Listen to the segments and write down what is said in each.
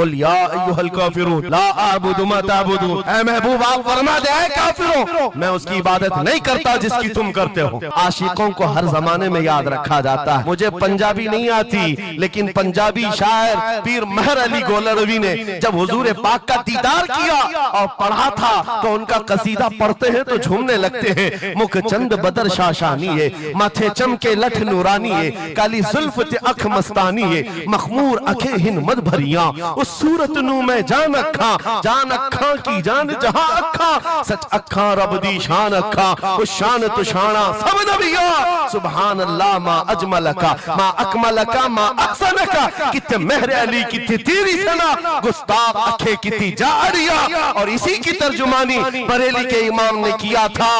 कुल या अय्युहल काफिरून ला अअबुदु मा तअबुदून, ऐ महबूब आप फरमा दे ऐ काफिरों मैं उसकी इबादत नहीं करता जिसकी तुम करते हो। आशिकों को हर जमाने में याद रखा जाता है। मुझे पंजाबी नहीं आती, लेकिन पंजाबी शायर पीर महर अली गोलरवी ने जब हुजूर पाक का दीदार किया और पढ़ा था तो उनका कसीदा पढ़ते हैं तो झूमने लगते हैं। मुख चंद बदर शाशानी है, माथे चमके लठ नूरानी है, काली जुल्फ ते अख मस्तानी है, मखमूर अखे हिन मद भरिया, उस सूरत नू मैं जान अखा की जान जहां अखा, सच अखा रब दी शान अखा, उस शान तो शाना सब नबिया, सुभान अल्लाह मा अजमलका मा अकमलका मा अहसनका, कित्ते महर अली कित्ते तेरी सना, गुस्ताख अखे कित्ती जारिया। और इसी की तर्जुमानी बरेली के इमाम ने किया था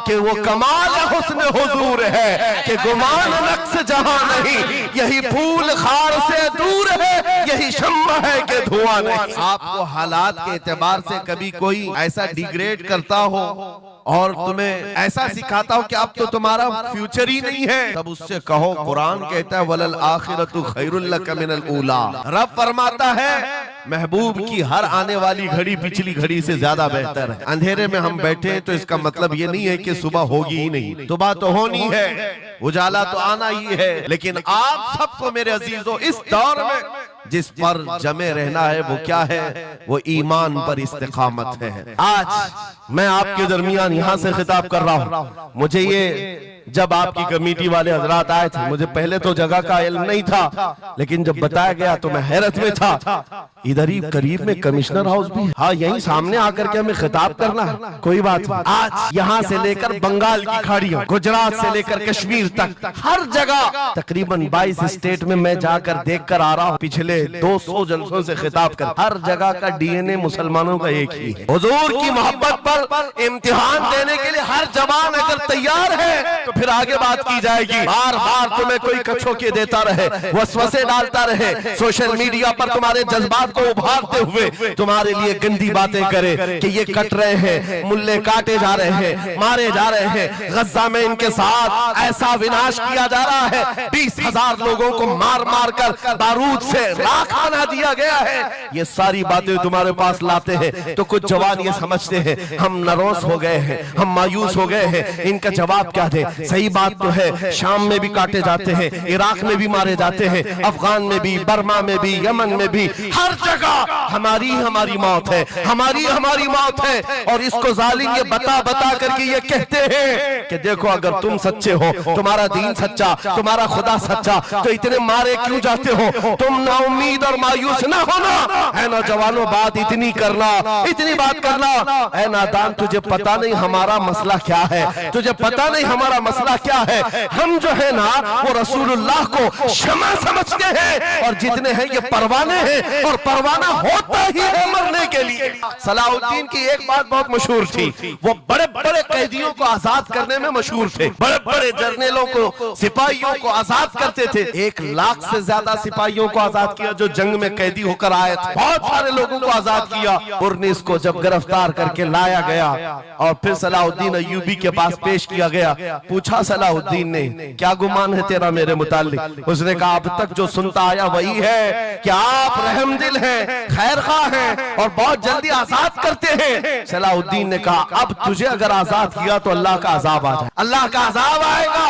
कि वो कमाल हुस्न हुजूर है कि गुमान नक्स जहां नहीं, यही फूल खार से दूर है, यही शम्मा है कि धुआं नहीं। आपको हालात के एतबार से कभी कोई ऐसा डिग्रेड करता हो और तुम्हें ऐसा सिखाता हो कि अब तो तुम्हारा फ्यूचर ही नहीं है, तब उससे कहो कुरान कहता है वलल आखिरतु खैरुल लक मिनल ऊला। रब फरमाता है महबूब की हर आने वाली घड़ी पिछली घड़ी से ज्यादा बेहतर है। अंधेरे में हम बैठे हैं तो इसका मतलब ये नहीं है कि सुबह होगी ही नहीं, सुबह तो होनी है, उजाला तो आना ही है। लेकिन आप सबको मेरे अजीजों इस दौर में जिस पर जमे रहना है वो क्या है? वो ईमान पर इस्तिकामत है। आज मैं आपके दरमियान यहाँ से खिताब कर रहा हूँ। मुझे ये जब आपकी कमेटी वाले हजरात आए थे, मुझे पहले तो जगह का इल्म नहीं था, लेकिन जब बताया गया तो मैं हैरत में था। इधर ही करीब में कमिश्नर हाउस भी है, हाँ यहीं सामने आकर के हमें खिताब करना है, कोई बात नहीं। आज यहाँ से लेकर बंगाल की खाड़ियों, गुजरात से लेकर कश्मीर तक हर जगह तकरीबन 22 स्टेट में मैं जाकर देख कर आ रहा हूँ। पिछले 200 जलसों से खिताब कर, हर जगह का डीएनए मुसलमानों का एक ही है। हुजूर की मोहब्बत पर इम्तिहान देने के लिए हर जवान अगर तैयार है तो फिर आगे बात की जाएगी। बार बार तुम्हें कोई कछोके देता रहे, वसवसे डालता रहे, सोशल मीडिया पर तुम्हारे जज्बात को उभारते हुए तुम्हारे लिए गंदी बातें करे कि ये कट रहे हैं, मुल्ले काटे जा रहे हैं, मारे जा रहे हैं, गज्जा में इनके साथ ऐसा विनाश किया जा रहा है, 20,000 लोगों को मार मार कर बारूद से राख बना दिया गया है। ये सारी बातें तुम्हारे पास लाते हैं तो कुछ जवान ये समझते हैं हम नरोस हो गए हैं, हम मायूस हो गए हैं, इनका जवाब क्या दे। सही बात तो है, शाम में भी काटे जाते हैं, इराक में भी मारे जाते हैं, अफगान में भी, बर्मा में भी, यमन में भी, हर जगह हमारी मौत है, हमारी मौत है। और इसको जालिम ये बता बता करके ये कहते हैं कि देखो अगर तुम सच्चे हो, तुम्हारा दीन सच्चा, तुम्हारा खुदा सच्चा, तो इतने मारे क्यों जाते हो? तुम ना उम्मीद और मायूस ना होना है नौजवानों, बात इतनी करना, इतनी बात करना। ऐ नादान तुझे पता नहीं हमारा मसला क्या है, तुझे पता नहीं हमारा मसला क्या है। हम जो है ना वो रसूलुल्लाह को शमा समझते हैं और जितने हैं ये परवाने हैं और परवाना होता ही है मरने के लिए। सलाहुद्दीन की एक बात बहुत मशहूर थी, वो बड़े बड़े कैदियों को आजाद करने में मशहूर थे, बड़े बड़े जर्नलों को, सिपाहियों को आजाद करते थे। 1 लाख से ज्यादा सिपाहियों को आजाद किया जो जंग में कैदी होकर आए थे, बहुत सारे लोगों को आजाद किया। उर्निस को जब गिरफ्तार करके लाया गया और फिर सलाहुद्दीन अय्यूबी के पास पेश किया गया, पूछा सलाहुद्दीन ने क्या गुमान है तेरा मेरे मुताल्लिक? उसने कहा अब तक जो सुनता आया वही है कि आप रहमदिल हैं, खैरख्वाह हैं और बहुत जल्दी आजाद करते हैं। सलाहुद्दीन ने कहा अब तुझे अगर आजाद किया तो अल्लाह का अजाब आ जाए, अल्लाह का अजाब आएगा।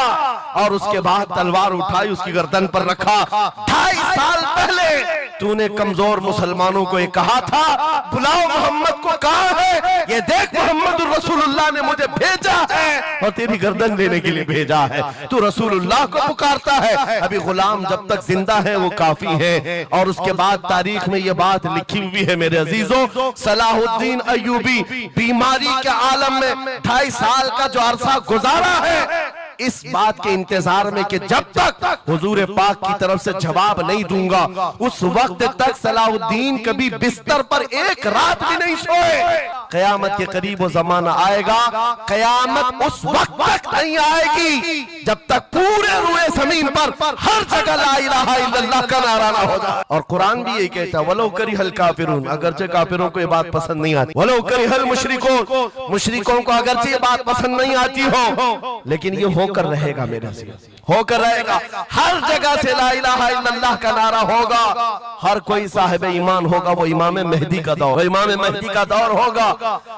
और उसके बाद तलवार उठाई, उसकी गर्दन पर रखा। 2.5 साल पहले तूने कमजोर मुसलमानों को ये कहा था बुलाओ मोहम्मद को, कहां है ये देख, मोहम्मद रसूलुल्लाह ने मुझे भेजा है और तेरी गर्दन देने के लिए भेजा है। तू रसूलुल्लाह को पुकारता है, अभी गुलाम जब तक जिंदा है वो काफी है। और उसके बाद तारीख में ये बात लिखी हुई है मेरे अजीजों, सलाहुद्दीन अय्यूबी बीमारी के आलम में 2.5 साल का जो अरसा गुजारा है, इस बात के इंतजार में कि जब तक हुजूर पाक की तरफ से जवाब नहीं दूंगा उस वक्त तक सलाहुद्दीन कभी बिस्तर पर एक रात भी नहीं सोए। कयामत के करीब वो जमाना आएगा, कयामत उस वक्त तक नहीं आएगी जब तक पूरे रुए जमीन पर हर जगह ला इलाहा इल्लल्लाह का नारा ना हो जाए। और कुरान भी यही कहता है, वलो करिहल काफिरून, अगरचे काफिरों को ये बात पसंद नहीं आती, वलो करिहल मुशरिकून, मुशरिकों को अगरचे ये बात पसंद नहीं आती हो, लेकिन ये होकर रहेगा, मेरे से होकर रहेगा। हर जगह से ला इलाहा इल्लल्लाह का नारा होगा। हर कोई साहिब ईमान होगा, वो इमाम मेहदी का दौर, इमाम मेहदी का दौर होगा।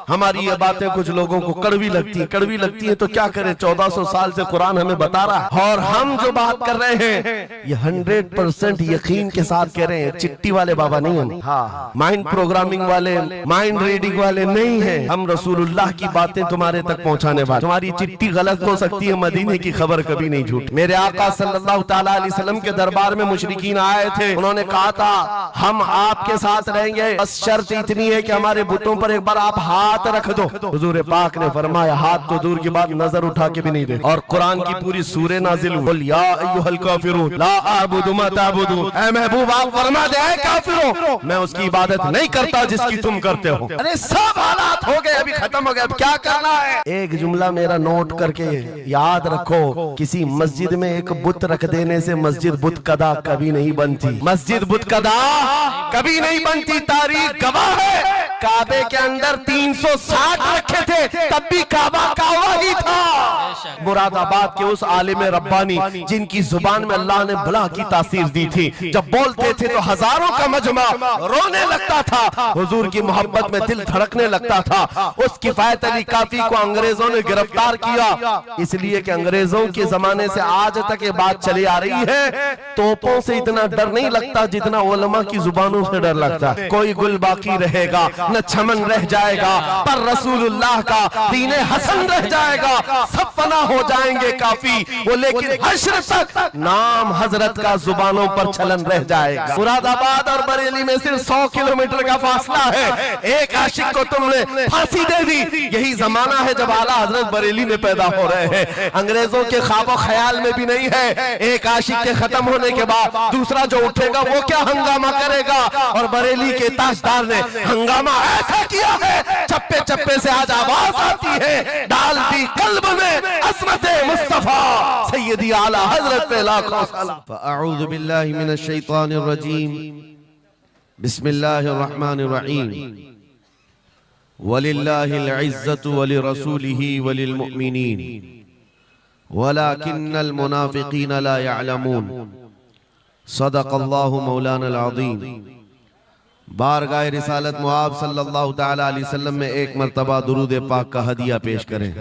हमारी ये बातें कुछ लोगों को कड़वी लगती है, तो क्या करें, 1400 साल से कुरान हमें बता रहा है, और हम जो बात कर रहे हैं ये 100% यकीन के साथ कह रहे हैं। चिट्ठी वाले बाबा नहीं हम, हाँ, माइंड प्रोग्रामिंग वाले, माइंड रीडिंग वाले नहीं है हम। रसूलुल्लाह की बातें तुम्हारे तक पहुंचाने वाले। तुम्हारी चिट्ठी गलत हो सकती है, मदीने की खबर कभी नहीं झूठ। मेरे आका सल्लल्लाहु तआला अलैहि वसल्लम के दरबार में मुशरिकीन आए थे, उन्होंने कहा था हम आपके साथ रहेंगे, बस शर्त इतनी है कि हमारे बुतों पर एक बार आप हाथ रख दो। हुजूर पाक ने फरमाया हाथ तो दूर की बात, नजर उठा के भी नहीं दे। और कुरान की पूरी सूरह नाजिल हुई, या अय्युहल काफिरून ला अअबुदु मा ताबुदून, ऐ महबूब आप फरमा दे ऐ काफिरों, मैं उसकी इबादत नहीं करता जिसकी तुम करते हो। अरे सब हालात हो गए, अभी खत्म हो गए, अब क्या करना है? एक जुमला मेरा नोट करके याद रखो, किसी मस्जिद में एक बुत रख देने से मस्जिद बुत कदा कभी नहीं बनती, मस्जिद बुत कदा कभी नहीं बनती। तारीख गवाह है, काबे के अंदर 360 रखे थे, तब भी काबा काबा ही था। मुरादाबाद के उस आलिम रब्बानी जिनकी जुबान में अल्लाह ने भला की तासीर दी थी, जब बोलते थे तो हजारों का मजमा रोने लगता था, हुजूर की मोहब्बत में दिल धड़कने लगता था। उस किफायत अली काफी को अंग्रेजों ने गिरफ्तार किया, इसलिए कि अंग्रेजों के जमाने से आज तक ये बात चली आ रही है, तोपों से इतना डर नहीं लगता जितना उलमा की जुबानों से डर लगता है। कोई गुल बाकी रहेगा न चमन रह जाएगा, पर रसूलुल्लाह का दीन हसन रह जाएगा। सब फना हो जाएंगे काफी वो, लेकिन हश्र तक नाम हजरत का जुबानों पर चलन रह जाएगा। मुरादाबाद और बरेली में सिर्फ 100 किलोमीटर का फासला है, एक आशिक को तुमने फांसी दे दी। यही जमाना है जब आला हजरत बरेली में पैदा हो रहे हैं, अंग्रेजों के ख्वाबो ख्याल में भी नहीं है। एक आशिक के खत्म होने के बाद दूसरा जो उठेगा वो क्या हंगामा करेगा, और बरेली के ताजदार ने हंगामा ऐसा किया है, चप्पे चप्पे से आज आवाज आती है, डाल दी कल्ब में अज़मत मुस्तफा सैयदी आला हजरत पे लाखों सलाम। फअऊज़ु बिल्लाहि मिनश शैतानिर रजीम, बिस्मिल्लाहिर रहमानिर रहीम। वलिल्लाहिल इज़्ज़तु वलिरसूलिही वलिल मुमिनीन वलाकिन्नल मुनाफिकीन ला यअलमून। सदक़ल्लाहु मौलाना अज़ीम। बारगाह रिसालत मुआब सल्लल्लाहु तआला अलैहि वसल्लम में एक मर्तबा दुरूद पाक का हदिया पेश करें।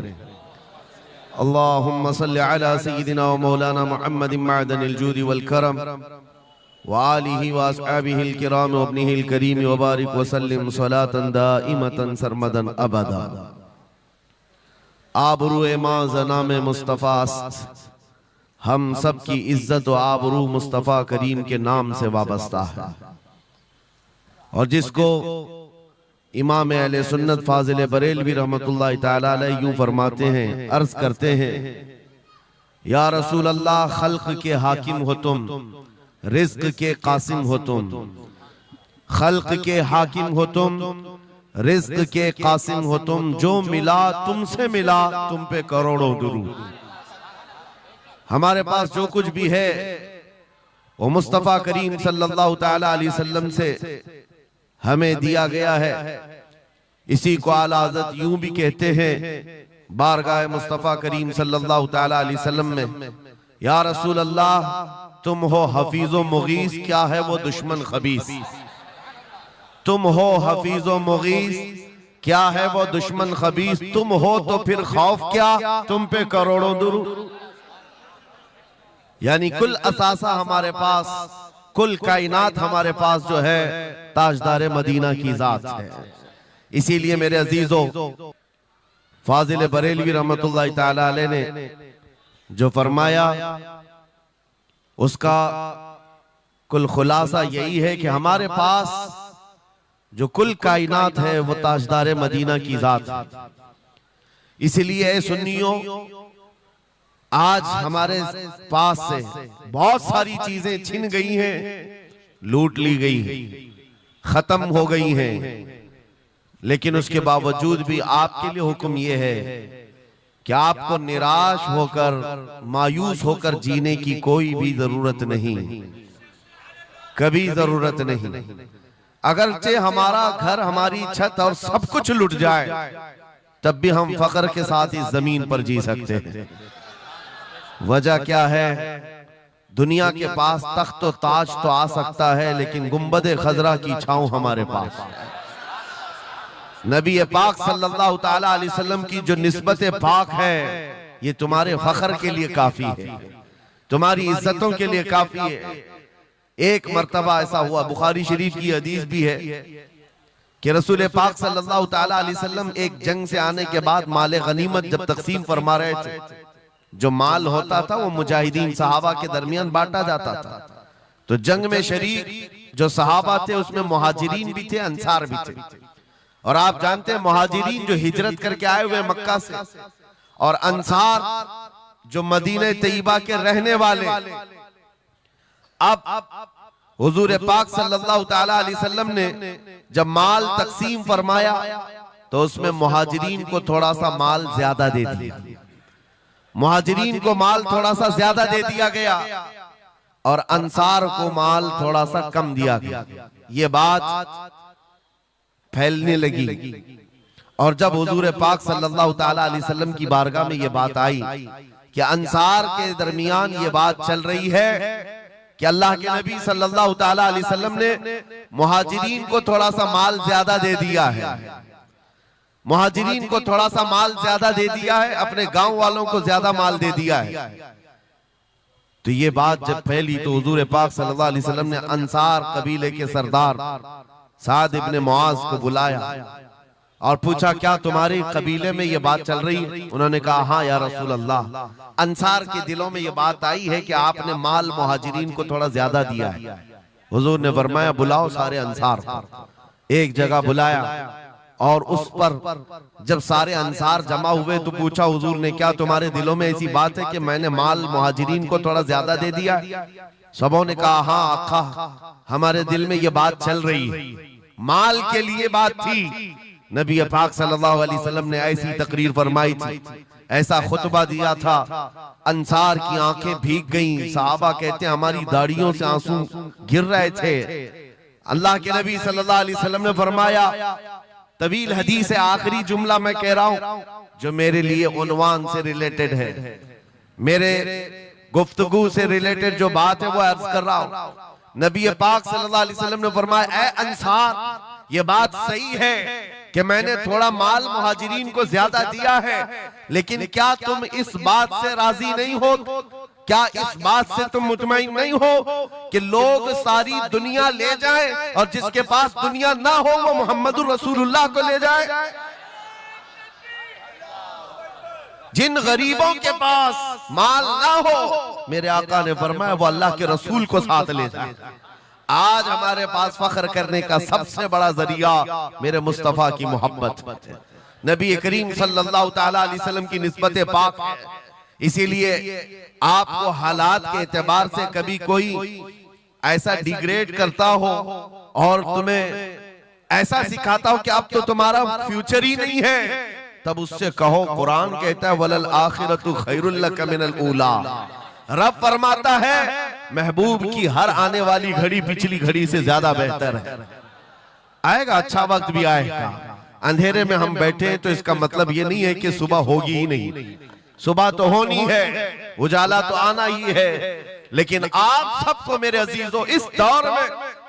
अल्लाहुम्मा सल्लि अला सय्यिदिना व मौलाना मुहम्मदिन मअदनिल जूदि वल करम व आलिहि व अस्हाबिहिल किराम व इब्निहिल करीम व बारिक व सल्लिम सलातन दाइमतन सरमदन अबदा। आबरूए मां ज़नाम मुस्तफ़ा अस्त, हम सब की इज्जत व आबरू मुस्तफ़ा करीम के नाम से वाबस्ता है। और जिसको इमाम अहले सुन्नत फाजिल बरेलवी रहमतुल्लाह तआला अलैह यूं फरमाते हैं, अर्ज करते हैं, या रसूल अल्लाह खल्क के हाकिम हो तुम, रिज्क के कासिम हो तुम, खल्क के हाकिम हो तुम, रिज्क के कासिम हो तुम, जो मिला तुमसे मिला तुम पे करोड़ों दुरूद। हमारे पास जो कुछ भी है वो मुस्तफ़ा करीम सल्लल्लाहु तआला अलैहि वसल्लम से हमें दिया गया है। इसी को आला हज़रत यूं भी कहते हैं बारगाह मुस्तफ़ा करीम सल्लल्लाहु तआला अलैहि वसल्लम में, या रसूल अल्लाह तुम हो हफीज़ो मुगीस, क्या है वो दुश्मन खबीस। तुम हो हफीज़ो मुगीस, क्या है वो दुश्मन खबीस। तुम हो तो फिर खौफ क्या, तुम पे करोड़ों दुरूद। यानी कुल असासा हमारे पास, कुल कायनात हमारे पास जो है ताजदार मदीना की जात है। इसीलिए मेरे अजीजों, फाजिल बरेलवी रहमतुल्लाह तआला अलैह ने जो फरमाया उसका कुल खुलासा यही है कि हमारे पास जो कुल कायनात है वो ताजदार मदीना की जात है। इसलिए सुन्नियों, आज हमारे पास से बहुत सारी चीजें छिन गई हैं, लूट ली गई हैं, खत्म हो गई हैं, लेकिन उसके बावजूद भी आपके लिए हुक्म यह है कि आपको निराश होकर मायूस होकर जीने की कोई भी जरूरत नहीं, कभी जरूरत नहीं। अगरचे हमारा घर, हमारी छत और सब कुछ लुट जाए, तब भी हम फख्र के साथ इस जमीन पर जी सकते हैं। वजह क्या है? दुनिया के पास तख्त और ताज तो आ सकता है, लेकिन गुंबद खजरा की छांव हमारे पास। नबी पाक सल्लल्लाहु ताला अलैहि वसल्लम की जो निस्बत पाक है, ये तुम्हारे फख्र के लिए काफी है, तुम्हारी इज्जतों के लिए काफी है। एक मर्तबा ऐसा हुआ, बुखारी शरीफ की हदीस भी है कि रसूल पाक सल्लल्लाहु ताला अलैहि वसल्लम एक जंग से आने के बाद माले गनीमत जब तकसीम फरमा रहे थे, जो माल होता था वो मुजाहिदीन सहाबा के दरमियान बांटा जाता था। तो जंग में शरीक जो सहाबा थे उसमें मुहाजिरीन भी थे, अंसार भी थे। और आप जानते हैं मुहाजिरीन जो हिजरत करके आए हुए मक्का से, और अंसार जो मदीने तैयबा के रहने वाले। अब हुजूर पाक सल्लल्लाहु ताला अलैहि वसल्लम ने जब माल तकसीम फरमाया तो उसमें मुहाजिरीन को थोड़ा सा माल ज्यादा दे दिया, मुहाजिरीन को माल थोड़ा सा ज्यादा दे दिया गया और अंसार को माल थोड़ा सा कम दिया गया। ये बात फैलने लगी और जब हुजूर पाक सल्लल्लाहु ताला अलैहि वसल्लम की बारगाह में ये बात आई कि अंसार के दरमियान ये बात चल रही है कि अल्लाह के नबी सल्लल्लाहु ताला अलैहि वसल्लम ने मुहाजिरीन को थोड़ा सा माल ज्यादा दे दिया है, मुहाजिरीन को थोड़ा सा माल ज्यादा दे दिया है, अपने गांव वालों को ज्यादा माल दे दिया है। तो ये बात जब फैली तो हुजूर पाक सल्लल्लाहु अलैहि वसल्लम ने अंसार कबीले के सरदार साद इब्ने मुआज को बुलाया और पूछा, क्या तुम्हारे कबीले में ये बात चल रही है? उन्होंने कहा, हाँ या रसूल अल्लाह, अंसार के दिलों में ये बात आई है कि आपने माल मुहाजिरीन को थोड़ा ज्यादा दिया है। हुजूर ने फरमाया, बुलाओ सारे अंसार को। एक जगह बुलाया और उस पर जब सारे अंसार जमा हुए तो पूछा हुजूर ने, क्या तुम्हारे दिलों में ऐसी बात है कि मैंने माल मुहाजिरीन को थोड़ा ज्यादा दे दिया? सबों ने कहा, हाँ आका, हमारे दिल में ये बात चल रही है, माल के लिए बात थी। नबी पाक सल्लल्लाहु अलैहि वसल्लम ने ऐसी तकरीर फरमाई थी, ऐसा खुतबा दिया था, अंसार की आंखें भीग गईं। सहाबा कहते हैं हमारी दाढ़ियों से आंसू गिर रहे थे। अल्लाह के नबी सल्लल्लाहु अलैहि वसल्लम ने फरमाया, तवील हदीस है, आखिरी जुमला मैं कह रहा हूं जो मेरे लिए उन्वान से रिलेटेड है, मेरे गुफ्तगू से रिलेटेड जो बात है वो अर्ज कर रहा हूं। नबी पाक सल्लल्लाहु अलैहि वसल्लम ने फरमाया, ए अंसार, ये बात सही है कि मैंने थोड़ा माल मुहाजिरीन को ज्यादा दिया है, लेकिन क्या तुम इस बात से राजी नहीं हो? क्या इस बात से तुम मुतमईन नहीं हो कि लोग सारी दुनिया ले जाएं और जिसके पास दुनिया ना हो वो मोहम्मदुर रसूलुल्लाह को ले जाए? जिन गरीबों के पास माल ना हो, मेरे आका ने फरमाया, वो अल्लाह के रसूल को साथ ले जाए। आज हमारे पास फख्र करने का सबसे बड़ा जरिया मेरे मुस्तफा की मोहब्बत, नबी करीम सल्लल्लाहु ताला अलैहि वसल्लम की निस्बत पाक है। इसीलिए आपको हालात के एतबार से कभी कोई ऐसा डिग्रेड करता हो और तुम्हें ऐसा सिखाता हो कि अब तो तुम्हारा फ्यूचर ही नहीं है, तब उससे कहो, कुरान कहता है, वलल आखिरतु खैरुल लक मिनल ऊला। रब फरमाता है महबूब की हर आने वाली घड़ी पिछली घड़ी से ज्यादा बेहतर है। आएगा, अच्छा वक्त भी आएगा। अंधेरे में हम बैठे हैं तो इसका मतलब ये नहीं है कि सुबह होगी ही नहीं, सुबह तो होनी है, उजाला तो आना ही है। लेकिन आप सबको मेरे अजीजों इस दौर में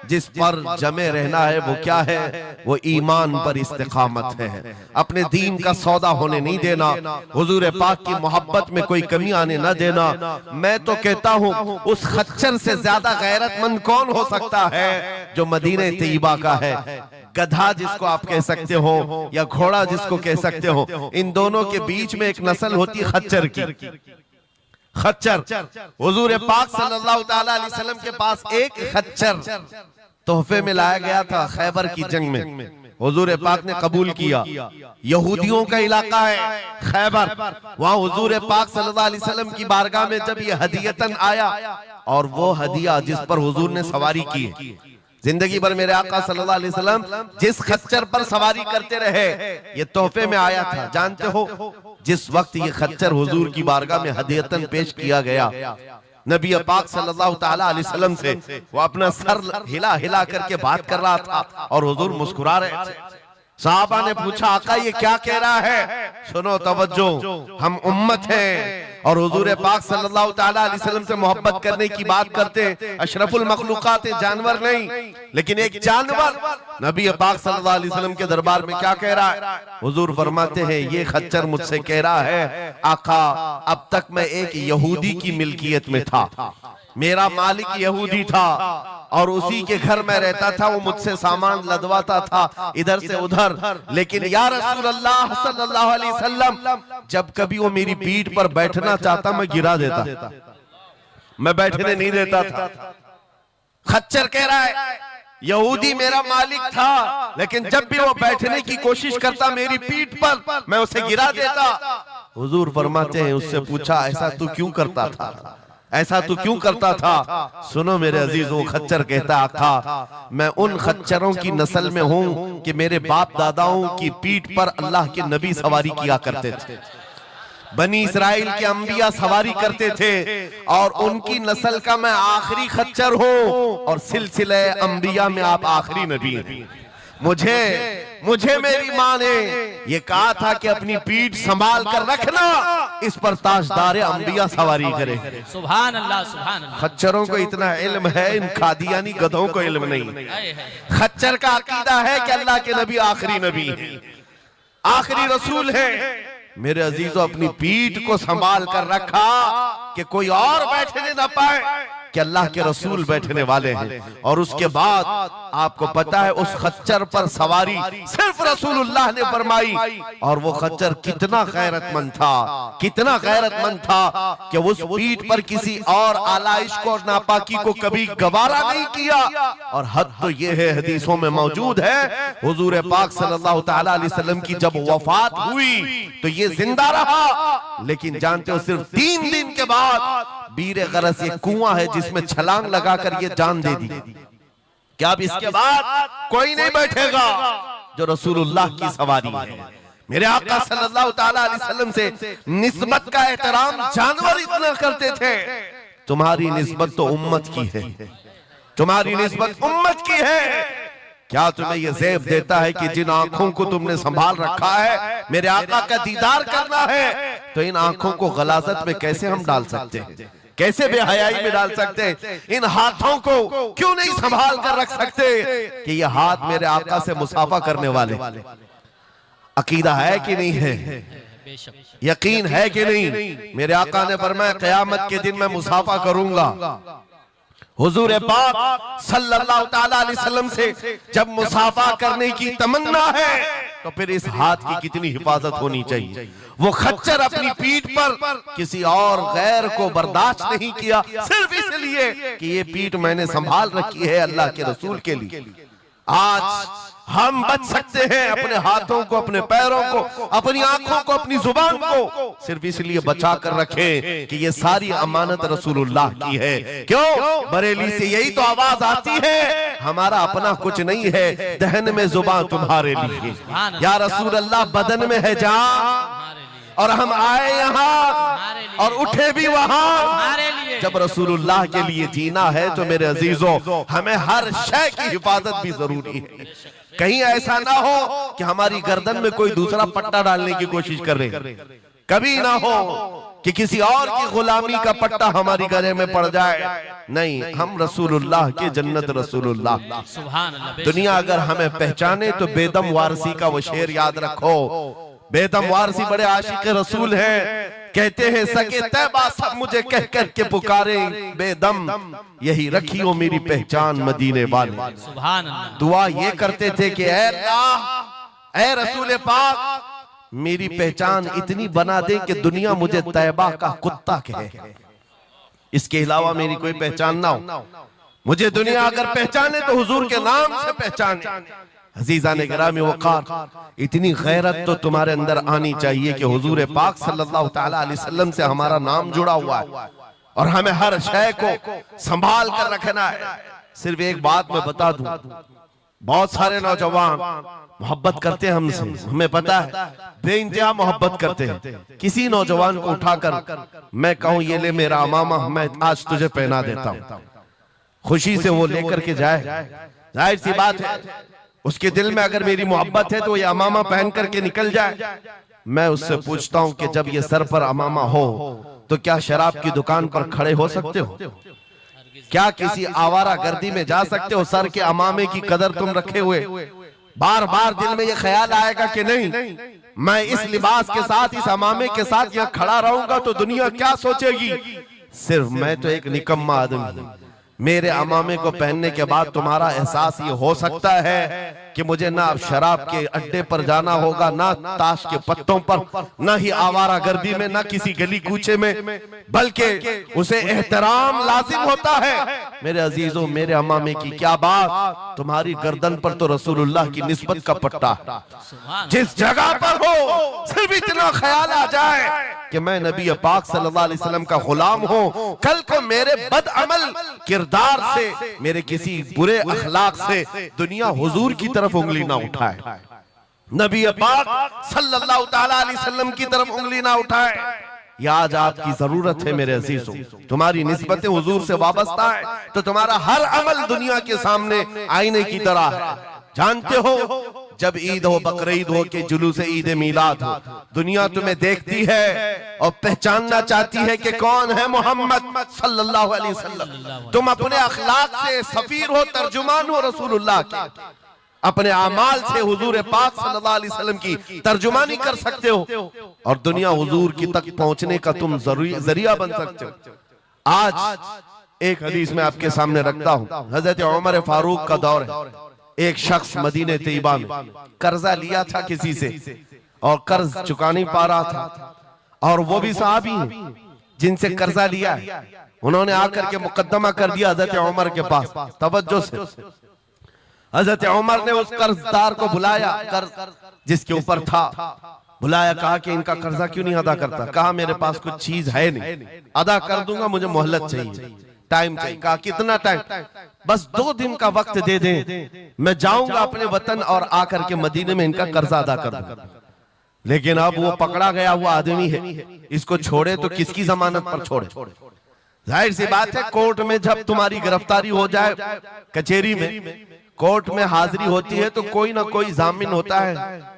जिस पर जमे रहना है वो क्या है? वो ईमान पर इस्तिकामत है, अपने दीन का सौदा होने नहीं देना, हुजूर पाक की मोहब्बत में कोई कमी आने न देना। मैं तो कहता हूँ उस खच्चर से ज्यादा गैरतमंद कौन हो सकता है जो मदीने तैयबा का है। गधा जिसको आप कह सकते हो या घोड़ा जिसको कह सकते हो, इन दोनों के बीच में एक नस्ल होती है खच्चर की। खच्चर, हुजूर पाक सल्लल्लाहु ताला अलैहि वसल्लम के पास एक खच्चर तोहफे में लाया गया था खैबर की जंग में। हुजूर पाक ने कबूल किया। यहूदियों का इलाका है खैबर, वहां हुजूर पाक सल्लल्लाहु अलैहि वसल्लम की बारगाह में जब ये हदियतन आया, और वो हदिया जिस पर हुजूर ने सवारी की, जिंदगी भर मेरे आका सल्लल्लाहु अलैहि वसल्लम जिस खच्चर पर सवारी करते रहे, ये तोहफे में आया था। जानते हो जिस वक्त ये खच्चर हुजूर की बारगाह में हदियतन पेश किया गया, नबी पाक सल्लल्लाहु ताला अलैहि वसल्लम से वो अपना सर हिला हिला करके बात कर रहा था और हुजूर मुस्कुरा रहे थे। साहबा ने पूछा, आका ये क्या कह रहा है? सुनो तवज्जो, हम उम्मत हैं और हुजूर पाक सल्लल्लाहु ताला अलैहि वसल्लम से मोहब्बत करने की बात करते हैं। अशरफुल मखलूकात है, जानवर नहीं, लेकिन एक जानवर नबी पाक सल्लल्लाहु अलैहि वसल्लम के दरबार में क्या कह रहा है? हुजूर फरमाते हैं, ये खच्चर मुझसे कह रहा है, आका अब तक मैं एक यहूदी की मिल्कियत में था, मेरा मालिक यहूदी था और उसी के घर में रहता था, वो मुझसे सामान लदवाता था इधर से उधर, लेकिन या रसूल अल्लाह सल्लल्लाहु अलैहि वसल्लम जब कभी वो मेरी पीठ पर बैठना चाहता मैं गिरा देता, मैं बैठने नहीं देता था। खच्चर कह रहा है, यहूदी मेरा मालिक था, लेकिन जब भी वो बैठने की कोशिश करता मेरी पीठ पर मैं उसे गिरा देता। हुजूर फरमाते हैं, उससे पूछा, ऐसा तू क्यों करता था, ऐसा तू क्यों करता था? सुनो मेरे अजीज, वो खच्चर कहता, आका मैं उन खच्चरों की नस्ल में हूं कि मेरे बाप दादाओं की पीठ पर अल्लाह के नबी सवारी किया करते थे, बनी इस्राइल के अंबिया सवारी करते थे और उनकी नस्ल का मैं आखिरी खच्चर हूं और सिलसिले अंबिया में आप आखिरी नबी हैं। मुझे मेरी माँ ने ये कहा था कि अपनी पीठ संभाल कर रखना, इस पर ताजदार अंबिया सवारी करे। सुभान अल्लाह, सुभान अल्लाह। खच्चरों को इतना इल्म है, इन कादियानी गधों को इल्म नहीं। खच्चर का अकीदा है कि अल्लाह के नबी आखिरी नबी है, आखिरी रसूल है। मेरे अजीजों, अपनी पीठ को संभाल कर रखा कि कोई और बैठने ना पाए, कि अल्लाह के रसूल बैठने वाले हैं। और उसके बाद आपको पता है उस खच्चर पर सवारी सिर्फ रसूलुल्लाह ने फरमाई, और वो खच्चर कितना गैरतमंद था, कितना गैरतमंद था कि उस पीठ पर किसी और आलाइश को और नापाकी को कभी गवारा नहीं किया। और हद तो ये है, हदीसों में मौजूद है, हुजूर पाक सल्लल्लाहु ताला अलैहि वसल्लम की जब वफात हुई तो ये जिंदा रहा, लेकिन जानते हो सिर्फ 3 दिन के बाद बीरे गरस एक कुआं है जिसमें छलांग लगाकर ये जान दे दी कि अब इसके बाद कोई नहीं बैठेगा जो रसूलुल्लाह की सवारी है। मेरे आका सल्लल्लाहु ताला अलैहि वसल्लम से निस्बत का एहतराम जानवर इतना करते थे, तुम्हारी निस्बत तो उम्मत की है, तुम्हारी निस्बत उम्मत की है। क्या तुम्हें यह ज़ेब देता है कि जिन आंखों को तुमने संभाल रखा है, मेरे आका का दीदार करना है, तो इन आंखों को गलाजत में कैसे हम डाल सकते हैं, कैसे बेहयाई में डाल सकते हैं? इन हाथों को क्यों नहीं संभाल कर रख सकते कि ये हाथ मेरे आका से मुसाफा करने वाले? अकीदा है कि नहीं है? यकीन है कि नहीं? मेरे आका ने फरमाया, क़यामत के दिन मैं मुसाफा करूंगा। हुजूर पाक सल्लल्लाहु ताला अलैहि वसल्लम से जब मुसाफा करने की तमन्ना है तो फिर इस हाथ की कितनी हिफाजत होनी चाहिए। वो खच्चर अपनी पीठ पर किसी और गैर को बर्दाश्त नहीं किया, सिर्फ इसलिए कि ये पीठ मैंने संभाल रखी है अल्लाह के रसूल के लिए। आज हम बच सकते हैं अपने हाथों को, अपने पैरों को, अपनी आंखों को, अपनी जुबान को सिर्फ इसलिए बचा कर रखें कि ये सारी अमानत रसूलुल्लाह की है। क्यों? बरेली से यही तो आवाज आती है, हमारा अपना कुछ नहीं है, दहन में जुबान तुम्हारे लिए। या रसूल अल्लाह, बदन में है जान और हम आए यहाँ और उठे भी वहाँ। जब रसूलुल्लाह के लिए जीना है तो मेरे अजीजों, हमें हर शय की हिफाजत भी जरूरी है। कहीं ऐसा ना हो कि हमारी गर्दन में कोई दूसरा पट्टा डालने की कोशिश कर रहे, कभी ना हो कि किसी और की गुलामी का पट्टा हमारी गले में पड़ जाए। नहीं, हम रसूलुल्लाह के जन्नत रसूलुल्लाह। सुभान अल्लाह। दुनिया अगर हमें पहचाने तो बेदम वारसी का वो शेर याद रखो। बेदम वारसी बड़े आशिक रसूल हैं, कहते हैं सके तैबा सब मुझे कह कर के पुकारे, बेदम यही रखियो मेरी पहचान मदीने वाले। सुभान अल्लाह। दुआ ये करते थे कि ऐ अल्लाह, ऐ रसूल पाक, मेरी पहचान इतनी बना दे कि दुनिया मुझे तैबा का कुत्ता कहे, इसके अलावा मेरी कोई पहचान ना हो। मुझे दुनिया अगर पहचाने तो हुजूर के नाम से पहचाने। अजीज़ान गिरामी वक़ार, इतनी गैरत तो तुम्हारे अंदर आनी चाहिए कि हुजूर पाक सल्लल्लाहु ताला अलैहि वसल्लम से हमारा नाम जुड़ा हुआ है और हमें हर शय को संभाल कर रखना है। सिर्फ एक बात मैं बता दूं, बहुत सारे नौजवान मोहब्बत करते हैं हमसे, हमें पता है, बेइंतहा मोहब्बत करते हैं। किसी नौजवान को उठाकर मैं कहूं ये ले मेरा अमामा, मैं आज तुझे पहना देता हूं, खुशी से वो लेकर के जाए, जाहिर सी बात है उसके दिल में अगर मेरी मोहब्बत है तो ये अमामा पहन करके निकल जाए। मैं उससे पूछता हूं कि जब ये सर पर अमामा हो तो क्या शराब की दुकान पर खड़े हो सकते हो? क्या किसी आवारा गर्दी में जा सकते हो? सर के अमामे की कदर तुम रखे हुए बार बार दिल में ये ख्याल आएगा कि नहीं मैं इस लिबास के साथ, इस अमामे के साथ यहाँ खड़ा रहूंगा तो दुनिया क्या सोचेगी? सिर्फ मैं तो एक निकम्मा आदमी, मेरे अमामे को पहनने के बाद तुम्हारा एहसास ये हो सकता है कि मुझे ना शराब के अड्डे पर जाना होगा, ना ताश के पत्तों पर, ना ही आवारा गर्दी में, ना किसी गली कूचे में, बल्कि उसे एहतराम लाजिम होता है। मेरे अजीजों, मेरे अमामे की क्या बात, तुम्हारी गर्दन पर तो रसूलुल्लाह की निस्बत का पट्टा है। जिस जगह पर हो सिर्फ इतना ख्याल आ जाए कि मैं नबी पाक सल्लल्लाहु अलैहि वसल्लम का गुलाम हूं, कल को मेरे बदअमल किरदार से, मेरे किसी बुरे अखलाक से दुनिया हुजूर की तरफ उंगली ना उठाए, नबी पाक सल्लल्लाहु ताला अलैहि वसल्लम की तरफ उंगली ना उठाए। ये आज आपकी जरूरत है मेरे अजीजों, तुम्हारी निस्बतें हुजूर से वाबस्ता है तो तुम्हारा हर अमल दुनिया के सामने आईने की तरह है। जानते हो जब ईद हो, बकरीद हो के जुलूस ईद मिलाद हो, दुनिया तुम्हें देखती है और पहचानना चाहती है कि कौन है मोहम्मद सल्लल्लाहु अलैहि वसल्लम। तुम अपने अखलाक से सफीर हो, तर्जुमान हो रसूलुल्लाह के, अपने अमाल से हुजूर पाक सल्लल्लाहु अलैहि वसल्लम की तर्जुमानी कर सकते हो और दुनिया हुजूर की तक पहुंचने का तुम जरिया बन सकते हो। आज एक हदीस में आपके सामने रखता हूं, हजरत उमर फारूक का दौर है। एक शख्स मदीने तैयबा में कर्जा लिया था किसी से और कर्ज चुका नहीं पा रहा था, और वो भी सहाबी हैं जिनसे कर्जा लिया है। उन्होंने आकर के मुकद्दमा कर दिया हजरत उमर के पास। तवज्जो से हजरत उमर ने उस कर्जदार को बुलाया, कर्ज जिसके ऊपर था, बुलाया, कहा कि इनका कर्जा क्यों नहीं अदा करता? कहा मेरे पास कुछ चीज है नहीं, अदा कर दूंगा, मुझे मोहलत चाहिए, टाइम चाहिए। कहा कितना टाइम? बस 2 दिन का वक्त दे दें, मैं जाऊंगा अपने वतन और आकर के मदीने में इनका कर्जा अदा कर दूंगा। लेकिन अब वो पकड़ा गया हुआ आदमी है, इसको छोड़े तो किसकी जमानत पर छोड़े? जाहिर सी बात है कोर्ट में जब तुम्हारी गिरफ्तारी हो जाए, कचहरी में कोर्ट में हाजिरी होती है तो कोई ना कोई जामिन होता है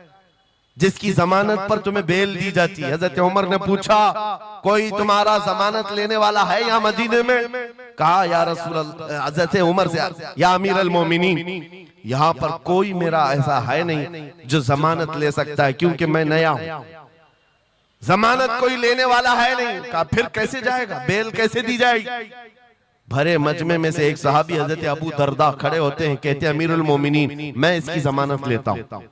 जिसकी जमानत पर तुम्हें बेल दी जाती है। हजरत उमर ने पूछा कोई तुम्हारा जमानत लेने वाला है यहाँ मदीने में? कहा या रसूल अल्लाह, हजरत उमर से, या अमीर अल मोमिनीन, यहाँ पर कोई मेरा ऐसा है नहीं जो जमानत ले सकता है, क्योंकि मैं नया हूं, जमानत कोई लेने वाला है नहीं। कहा फिर कैसे जाएगा, बेल कैसे दी जाएगी? भरे मजमे में से एक सहाबी हजरत अबू दरदा खड़े होते हैं, कहते हैं अमीरुल मोमिनीन, मैं इसकी जमानत लेता हूं,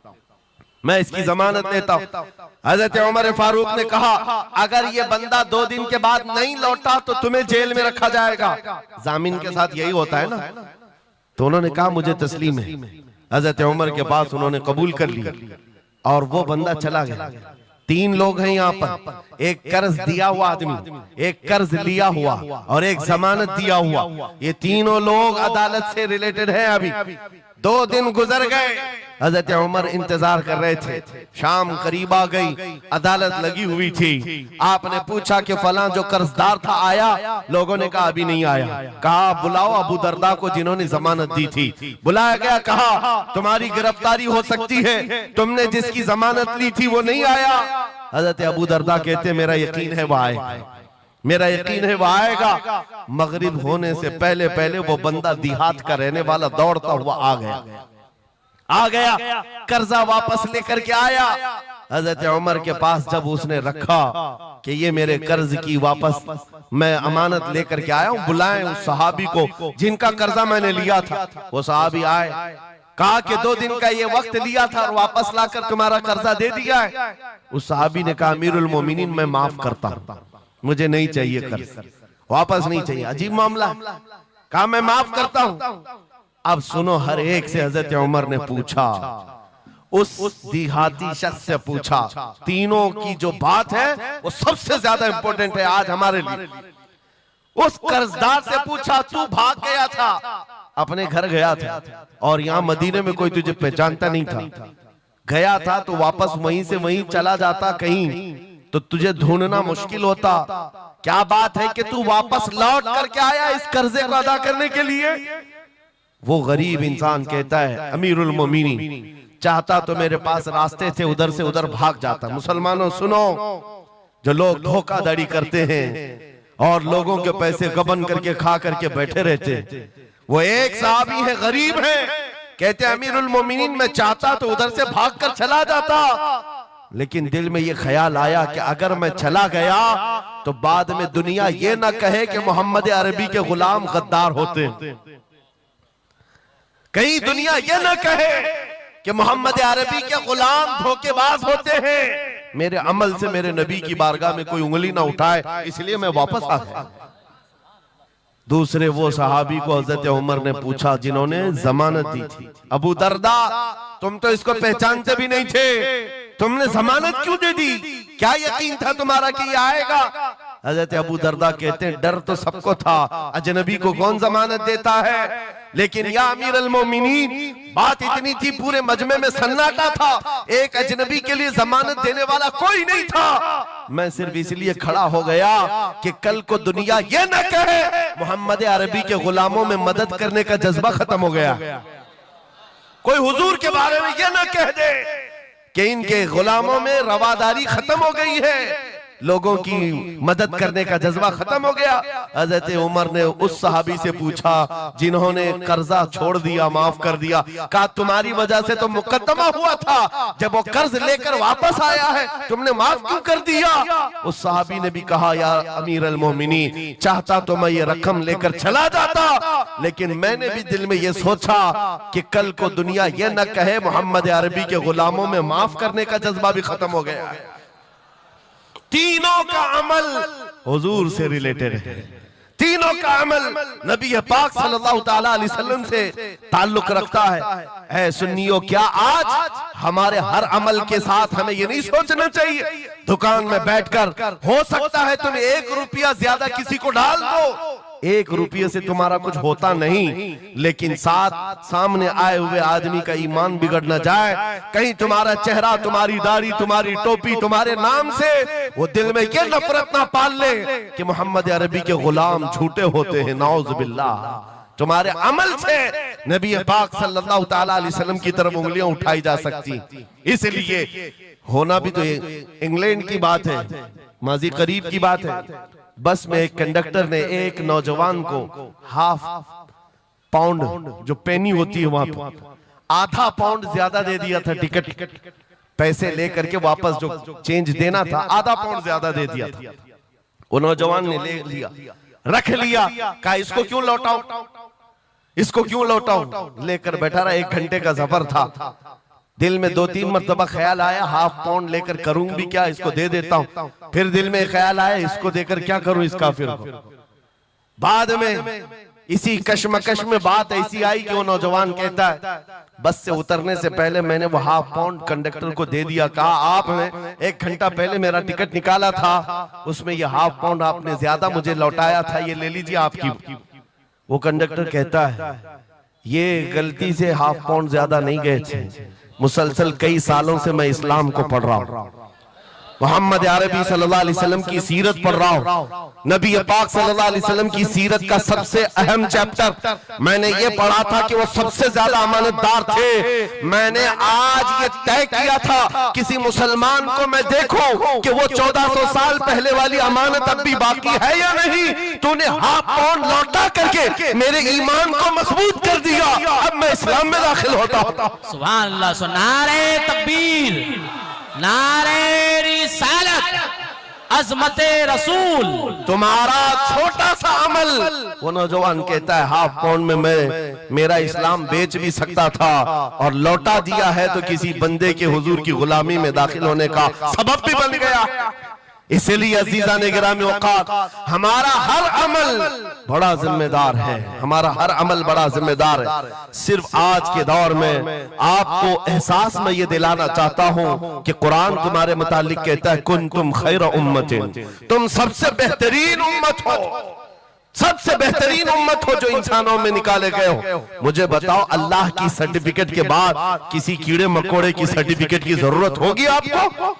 मैं इसकी जमानत लेता हूं। हजरत उमर फारूक ने कहा अगर ये बंदा 2 दिन के बाद नहीं लौटा तो तुम्हें जेल में रखा जाएगा। जामिन के साथ यही होता है ना। तो उन्होंने कहा मुझे तस्लीम है। हजरत उमर के पास उन्होंने कबूल कर लिया और वो बंदा चला गया। 3 लोग हैं यहाँ पर, एक कर्ज दिया हुआ आदमी, एक कर्ज लिया हुआ और एक जमानत दिया हुआ। ये तीनों लोग अदालत से रिलेटेड हैं। अभी 2 दिन गुजर गए, हजरत उमर इंतजार कर रहे थे, शाम करीब आ गई, अदालत लगी हुई थी। आपने पूछा कि फलां जो कर्जदार था आया? लोगों ने कहा अभी नहीं आया। कहा बुलाओ अबू दरदा को जिन्होंने जमानत दी थी। बुलाया गया, कहा तुम्हारी गिरफ्तारी हो सकती है, तुमने जिसकी जमानत ली थी वो नहीं आया। हजरत अबू दरदा कहते मेरा यकीन है वो आएगा, मेरा यकीन है वो आएगा। मगरिब होने से पहले पहले वो बंदा देहात का रहने वाला दौड़ता हुआ आ गया, कर्जा वापस लेकर के आया। हजरत उमर के पास जब उसने रखा कि ये मेरे कर्ज की वापस मैं अमानत लेकर के आया हूं, बुलाएं उस सहाबी को जिनका कर्जा मैंने लिया था। वो सहाबी आए, कहा कि 2 दिन का ये वक्त लिया था और वापस लाकर तुम्हारा कर्जा दे दिया है। उस सहाबी ने कहा अमीरुल मोमिनीन मैं माफ करता हूं, मुझे नहीं चाहिए कर्ज, वापस नहीं चाहिए। अजीब मामला। कहा मैं माफ करता हूं। अब सुनो, हर एक से हजरत उमर ने पूछा, उस देहाती शख्स से पूछा, तीनों की जो बात है वो सबसे ज्यादा इंपॉर्टेंट है आज हमारे लिए। उस कर्जदार से पूछा तू भाग गया था, अपने घर गया था और यहाँ मदीने में कोई तुझे पहचानता नहीं था, गया था तो वापस वहीं से वहीं चला जाता कहीं तो तुझे ढूंढना मुश्किल होता। क्या बात है कि तू वापस लौट करके आया इस कर्जे को अदा करने के लिए? वो गरीब इंसान कहता है अमीरुल मोमिनीन चाहता तो मेरे पास रास्ते थे, उधर से उधर भाग जाता। मुसलमानों सुनो, जो लोग धोखाधड़ी करते हैं और लोगों के पैसे गबन करके खा करके बैठे रहते, वो एक साहबी है, गरीब है, कहते अमीरुल मोमिनीन मैं चाहता तो उधर से भागकर चला जाता, लेकिन दिल में ये ख्याल आया कि अगर मैं चला गया तो बाद में दुनिया ये ना कहे कि मोहम्मद अरबी के गुलाम गद्दार होते हैं, कहीं दुनिया ये ना कहे कि मोहम्मद अरबी के गुलाम धोखेबाज होते हैं। मेरे अमल से मेरे नबी की बारगाह में कोई उंगली ना उठाए, इसलिए मैं वापस आ गया। दूसरे वो सहाबी को हजरत उमर ने पूछा जिन्होंने जमानत दी थी, अबू दरदा तुम तो इसको पहचानते भी नहीं थे, तुमने जमानत क्यों दे दी? क्या यकीन था तुम्हारा कि ये आएगा? हजरत अबू दरदा कहते हैं डर तो सबको था, अजनबी को कौन जमानत देता है, लेकिन या अमीर अल मोमिनीन बात इतनी थी पूरे मजमे में सन्नाटा था, एक अजनबी के लिए जमानत देने वाला कोई नहीं था। मैं सिर्फ इसलिए खड़ा हो गया कि कल को दुनिया ये न कहे मोहम्मद अरबी के गुलामों में मदद करने का जज्बा खत्म हो गया, कोई हुजूर के बारे में ये न कह दे कि इनके गुलामों में रवादारी खत्म हो गई है, लोगों की मदद करने का जज्बा खत्म हो गया। हजरत उमर ने उस सहाबी से पूछा जिन्होंने कर्जा छोड़ दिया, माफ कर दिया, कहा तुम्हारी वजह से तो मुकदमा हुआ था, जब वो कर्ज लेकर वापस आया है तुमने माफ क्यों कर दिया? उस सहाबी ने भी कहा या अमीर अल मोमिनीन चाहता तो मैं ये रकम लेकर चला जाता, लेकिन मैंने भी दिल में ये सोचा कि कल को दुनिया ये न कहे मोहम्मद अरबी के गुलामों में माफ करने का जज्बा भी खत्म हो गया है। तीनों का अमल हुजूर से रिलेटेड है, तीनों का अमल नबी पाक सल्लल्लाहु ताला अलैहि वसल्लम से ताल्लुक रखता है। ऐ सुन्नियों, क्या आज हमारे हर अमल के साथ हमें ये नहीं सोचना चाहिए दुकान में बैठकर हो सकता है तुम 1 रुपया ज्यादा किसी को डाल दो, 1 रुपये से तुम्हारा कुछ होता नहीं, लेकिन साथ सामने आए हुए आदमी का ईमान बिगड़ न जाए, कहीं तुम्हारा चेहरा, तुम्हारी दाढ़ी, तुम्हारी टोपी, तुम्हारे नाम से वो दिल में ये नफरत ना पाल ले कि मोहम्मद अरबी के गुलाम झूठे होते हैं, नाउज़ बिल्लाह। तुम्हारे अमल से नबी पाक सल्लल्लाहु ताला अलैहि वसल्लम की तरफ उंगलियां उठाई जा सकती। इसलिए होना भी तो इंग्लैंड की बात है, माजी करीब की बात है, बस में एक कंडक्टर ने एक नौजवान को ½ पाउंड जो पेनी होती है वहां पर ½ पाउंड ज्यादा दे दिया था, टिकट पैसे लेकर के वापस जो चेंज देना था ½ पाउंड ज्यादा दे दिया था। वो नौजवान ने ले लिया, रख लिया, कहा इसको क्यों लौटाऊं, इसको क्यों लौटाऊं, लेकर बैठा रहा। 1 घंटे का सफर था, दिल में 2-3 मरतबा ख्याल आया ½ पाउंड लेकर करूं भी क्या, इसको दे देता हूं, फिर दिल में ख्याल आया इसको देकर क्या करूं इस काफिर को। बाद में इसी कशमकश में बात ऐसी आई कि वो नौजवान कहता है बस से उतरने से पहले मैंने वो ½ पाउंड कंडक्टर को दे दिया, कहा आपने 1 घंटा पहले मेरा टिकट निकाला था, उसमें ये ½ पाउंड आपने ज्यादा मुझे लौटाया था, ये ले लीजिए आपकी। वो कंडक्टर कहता है ये गलती से ½ पाउंड ज्यादा नहीं गए थे, मुसलसल कई सालों से मैं इस्लाम को पढ़ रहा हूं, मोहम्मद अरबी सल्लल्लाहु अलैहि वसल्लम की सीरत पढ़ रहा हूं, नबी पाक सल्लल्लाहु अलैहि वसल्लम की सीरत का सबसे अहम चैप्टर मैंने ये पढ़ा था कि वो सबसे ज्यादा अमानतदार थे। मैंने आज ये तय किया था किसी मुसलमान को मैं देखूं कि वो 1400 साल पहले वाली अमानत अब भी बाकी है या नहीं, तूने ½ पाउंड लौटा करके मेरे ईमान को मजबूत कर दिया, अब मैं इस्लाम में दाखिल होता हूं। सुभान अल्लाह, नारे तकबीर, नारे रिसालत, अज़मते रसूल। तुम्हारा छोटा सा अमल, वो नौजवान कहता है ½ पाउंड में मैं मेरा इस्लाम बेच भी सकता था और लौटा दिया है तो किसी बंदे के हुजूर की गुलामी में दाखिल होने का सबब भी बन गया। इसलिए अजीजा ने गिरामी औकात, हमारा हर अमल बड़ा जिम्मेदार है, हमारा हर अमल बड़ा जिम्मेदार है। सिर्फ आज के दौर में आपको एहसास में ये दिलाना चाहता हूं कि कुरान तुम्हारे मुतालिक कहता है कुंतुम खैर उम्मतिन, तुम सबसे बेहतरीन उम्मत हो। सबसे बेहतरीन उम्मत हो जो इंसानों में निकाले गए हो। मुझे बताओ, अल्लाह की सर्टिफिकेट के बाद किसी कीड़े मकोड़े की सर्टिफिकेट की जरूरत होगी आपको?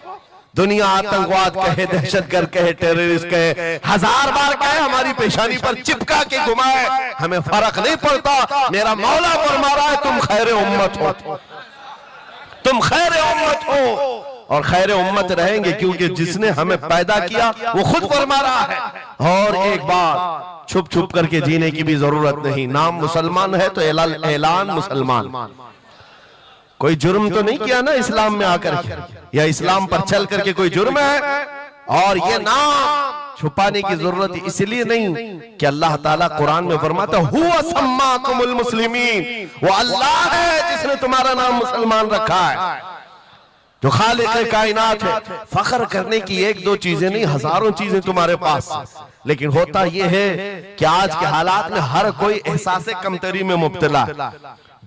दुनिया आतंकवाद कहे, दहशतगर्द कहे, टेररिस्ट कहे, 1000 बार कहे, हमारी पेशानी पर चिपका के घुमाए, हमें फर्क नहीं पड़ता। मेरा मौला फरमा रहा है तुम खैर उम्मत हो, तुम खैर उम्मत हो और खैर उम्मत रहेंगे, क्योंकि जिसने हमें पैदा किया वो खुद फरमा रहा है। और एक बात, छुप छुप करके जीने की भी जरूरत नहीं। नाम मुसलमान है तो ऐलान मुसलमान। कोई जुर्म तो नहीं किया ना इस्लाम में आकर के, या इस्लाम पर चल करके कोई जुर्म है। और ये नाम छुपाने की जरूरत इसलिए नहीं कि अल्लाह ताला कुरान में फरमाता हुवा सम्माकुमुल मुस्लिमीन, वो अल्लाह है जिसने तुम्हारा नाम मुसलमान रखा है, जो खालिक कायनात है। फख्र करने की एक दो चीजें नहीं, हजारों चीजें तुम्हारे पास। लेकिन होता यह है कि आज के हालात में हर कोई एहसास कमतरी में मुब्तला,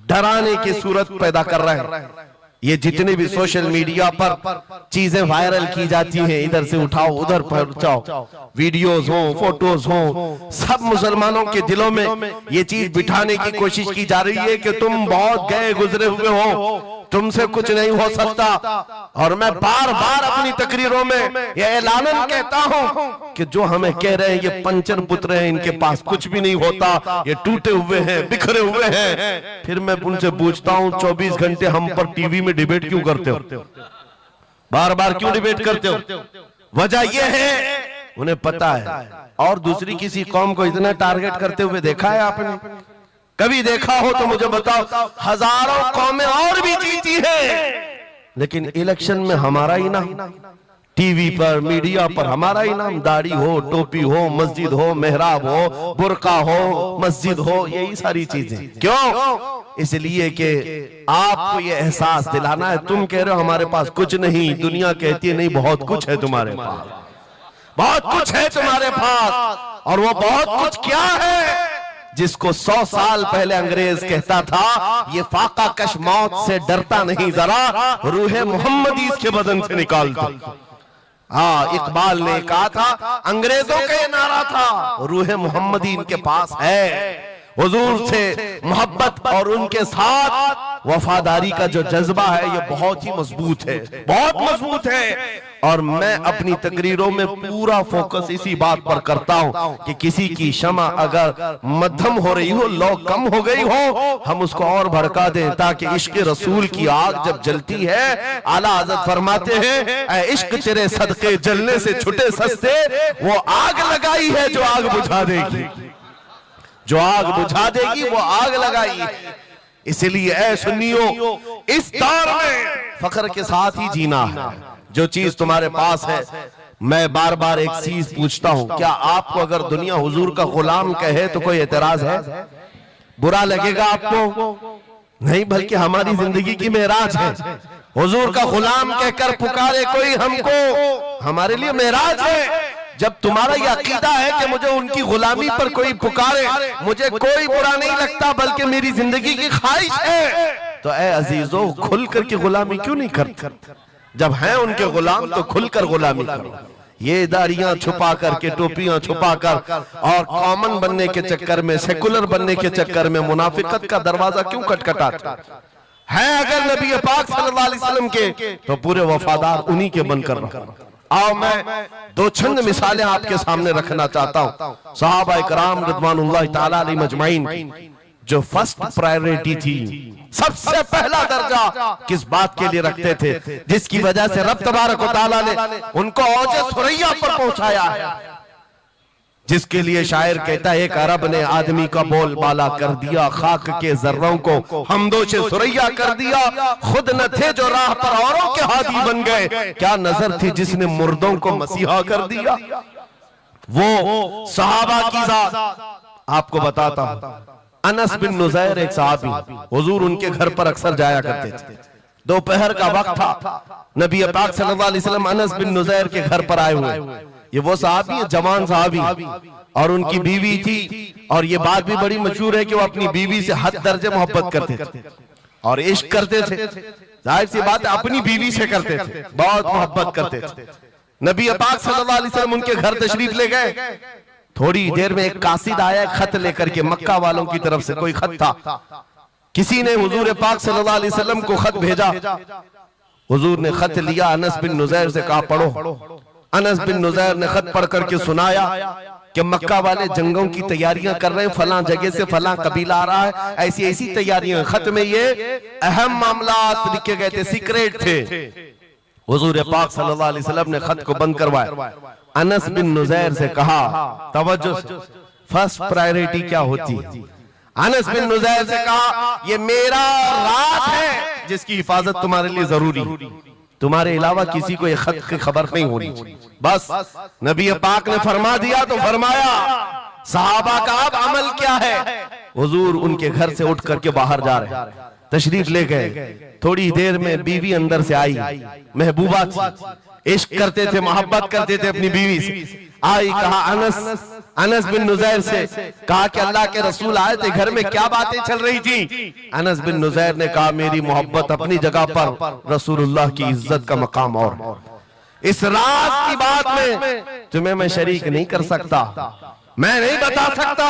डराने की सूरत पैदा कर रहे हैं। ये जितने भी सोशल मीडिया पर चीजें वायरल की जाती हैं, इधर से उठाओ उधर पहुंचाओ, वीडियोस हो, फोटोज हो, सब मुसलमानों के दिलों में ये चीज बिठाने की कोशिश की जा रही है कि तुम बहुत गए गुजरे हुए हो, तुमसे कुछ नहीं हो सकता। और मैं बार बार अपनी तकरीरों में ये ऐलानन कहता हूं कि जो हमें कह रहे हैं ये पंचर पुत्र हैं, इनके पास कुछ भी नहीं होता, ये टूटे हुए हैं, बिखरे हुए हैं। फिर मैं उनसे पूछता हूं 24 घंटे हम पर टीवी में डिबेट क्यों करते हो, बार बार क्यों डिबेट करते हो? वजह यह है उन्हें पता है। और दूसरी किसी कौम को इतना टारगेट करते हुए देखा है आपने? कभी देखा हो तो मुझे बताओ। हजारों कौमें और भी जीती हैं, लेकिन इलेक्शन में हमारा ही नाम, टीवी पर मीडिया पर हमारा ही नाम, दाढ़ी हो, टोपी हो, मस्जिद हो, मेहराब हो, बुर्का हो, मस्जिद हो, यही सारी चीजें। क्यों? इसलिए कि आपको ये एहसास दिलाना है। तुम कह रहे हो हमारे पास कुछ नहीं, दुनिया कहती है नहीं बहुत कुछ है तुम्हारे पास, बहुत कुछ है तुम्हारे पास। और वो बहुत कुछ क्या है जिसको 100 साल पहले अंग्रेज कहता था ये फाका कश मौत से डरता नहीं, जरा रूहे मोहम्मदी इसके बदन से निकाल दो। हाँ, इकबाल ने कहा था, अंग्रेजों का ये नारा था, रूहे मोहम्मदी इनके पास है। हुजूर से मोहब्बत और उनके साथ वफादारी का जो जज्बा है ये बहुत ही मजबूत है, बहुत मजबूत है। और मैं अपनी तकरीरों में पूरा फोकस इसी बात पर करता हूं कि किसी की शमा अगर मध्यम हो रही हो, लौ कम हो गई हो, हम उसको और भड़का दें, ताकि इश्क रसूल की आग जब जलती है, आला हज़रत फरमाते हैं ऐ इश्क तेरे सदके जलने से छुटे सस्ते, वो आग लगाई है जो आग बुझा देगी, जो आग बुझा देगी वो आग लगाई। इसलिए ऐ सुन्नियों, इस दौर में फख्र के साथ ही जीना है। जो चीज तुम्हारे पास है, मैं बार बार एक चीज पूछता हूं, क्या आपको अगर दुनिया हुजूर का गुलाम कहे तो कोई एतराज है? बुरा लगेगा आपको? नहीं, बल्कि हमारी जिंदगी की मेराज है। हुजूर का गुलाम कहकर पुकारे कोई हमको, हमारे लिए मेराज है। जब तुम्हारा यह अकीदा है कि मुझे उनकी गुलामी पर कोई पुकारे, मुझे कोई बुरा नहीं लगता, बल्कि मेरी जिंदगी की ख्वाहिश है, तो ऐ अजीजों खुल कर के गुलामी क्यों नहीं करते? जब हैं उनके गुलाम तो खुलकर गुलामी करो। ये दाढ़ियां छुपा करके, टोपियां छुपा कर और कॉमन बनने के चक्कर में, सेकुलर बनने के चक्कर में मुनाफिकत का दरवाजा क्यों खटखटाते हैं? अगर नबी पाक सल्लल्लाहु अलैहि वसल्लम के तो पूरे वफादार उन्हीं के बनकर रहो। आओ मैं दो चंद मिसालें आपके सामने रखना चाहता हूं। सहाबा इकराम रिज़वानुल्लाह ताला अलैहिम अजमाइन की जो फर्स्ट प्रायोरिटी थी, सबसे पहला दर्जा किस बात के लिए रखते थे, जिसकी वजह से रब तबारक व तआला ने उनको औजे सुरैया पर पहुंचाया है, जिसके लिए शायर कहता है एक अरब ने आदमी का बोल बाला कर दिया, खाक के जर्रों को हमदोशे सुरैया कर दिया, खुद न थे जो राह पर औरों के हादी बन गए, क्या नजर थी जिसने मुर्दों को मसीहा कर दिया। वो सहाबा की जात आपको बताता हूं। अनस बिन नुज़ैर एक सहाबी, हुजूर उनके घर पर अक्सर जाया करते थे। दोपहर का वक्त था, नबी पाक सल्लल्लाहु अलैहि वसल्लम अनस बिन नुज़ैर के घर पर आए हुए। ये वो सहाबी है, जवान सहाबी, और उनकी बीवी थी। और ये बात भी बड़ी मशहूर है कि वो अपनी बीवी से हद दर्जे मोहब्बत करते थे और इश्क करते थे। जाहिर सी बात है अपनी बीवी से करते थे, बहुत मोहब्बत करते थे। नबी पाक सल्लल्लाहु अलैहि वसल्लम उनके घर तशरीफ ले गए। थोड़ी देर में एक कासिद आया खत लेकर के, मक्का वालों की तरफ से कोई खत था। किसी ने हुजूर पाक सल्लल्लाहु अलैहि वसल्लम को खत भेजा। हुजूर ने खत लिया, अनस बिन नुज़ैर से कहा पढ़ो। अनस बिन नुज़ैर ने खत पढ़ करके सुनाया कि मक्का वाले जंगों की तैयारियां कर रहे हैं, फलां जगह से फलां कबीला आ रहा है, ऐसी ऐसी तैयारियां। खत में ये अहम मामलात लिखे गए थे, सीक्रेट थे। हुजूर पाक सल्लल्लाहु अलैहि वसल्लम ने खत को बंद करवाया। अनस बिन नुज़ैर से कहा, तवज्जो, फर्स्ट प्रायोरिटी क्या होती है? अनस बिन नुज़ैर से कहा, ये मेरा राज है जिसकी हिफाजत तुम्हारे लिए जरूरी, तुम्हारे अलावा किसी को ये खत की खबर नहीं होनी चाहिए। बस नबी पाक ने फरमा दिया तो फरमाया। सहाबा का अब अमल क्या है? हुजूर उनके घर से उठ करके बाहर जा रहे, तशरीफ ले गए। थोड़ी देर में बीवी अंदर से आई, महबूबा थी, इश्क करते थे, मोहब्बत करते थे अपनी बीवी से। आई, कहा अनस बिन नुज़ैर से कहा कि अल्लाह के रसूल आए थे, घर में क्या बातें चल रही थी? अनस बिन नुज़ैर ने कहा, मेरी मोहब्बत अपनी जगह पर, रसूलुल्लाह की इज्जत का मकाम और। इस राज की बात में तुम्हें मैं शरीक नहीं कर सकता, मैं नहीं बता सकता।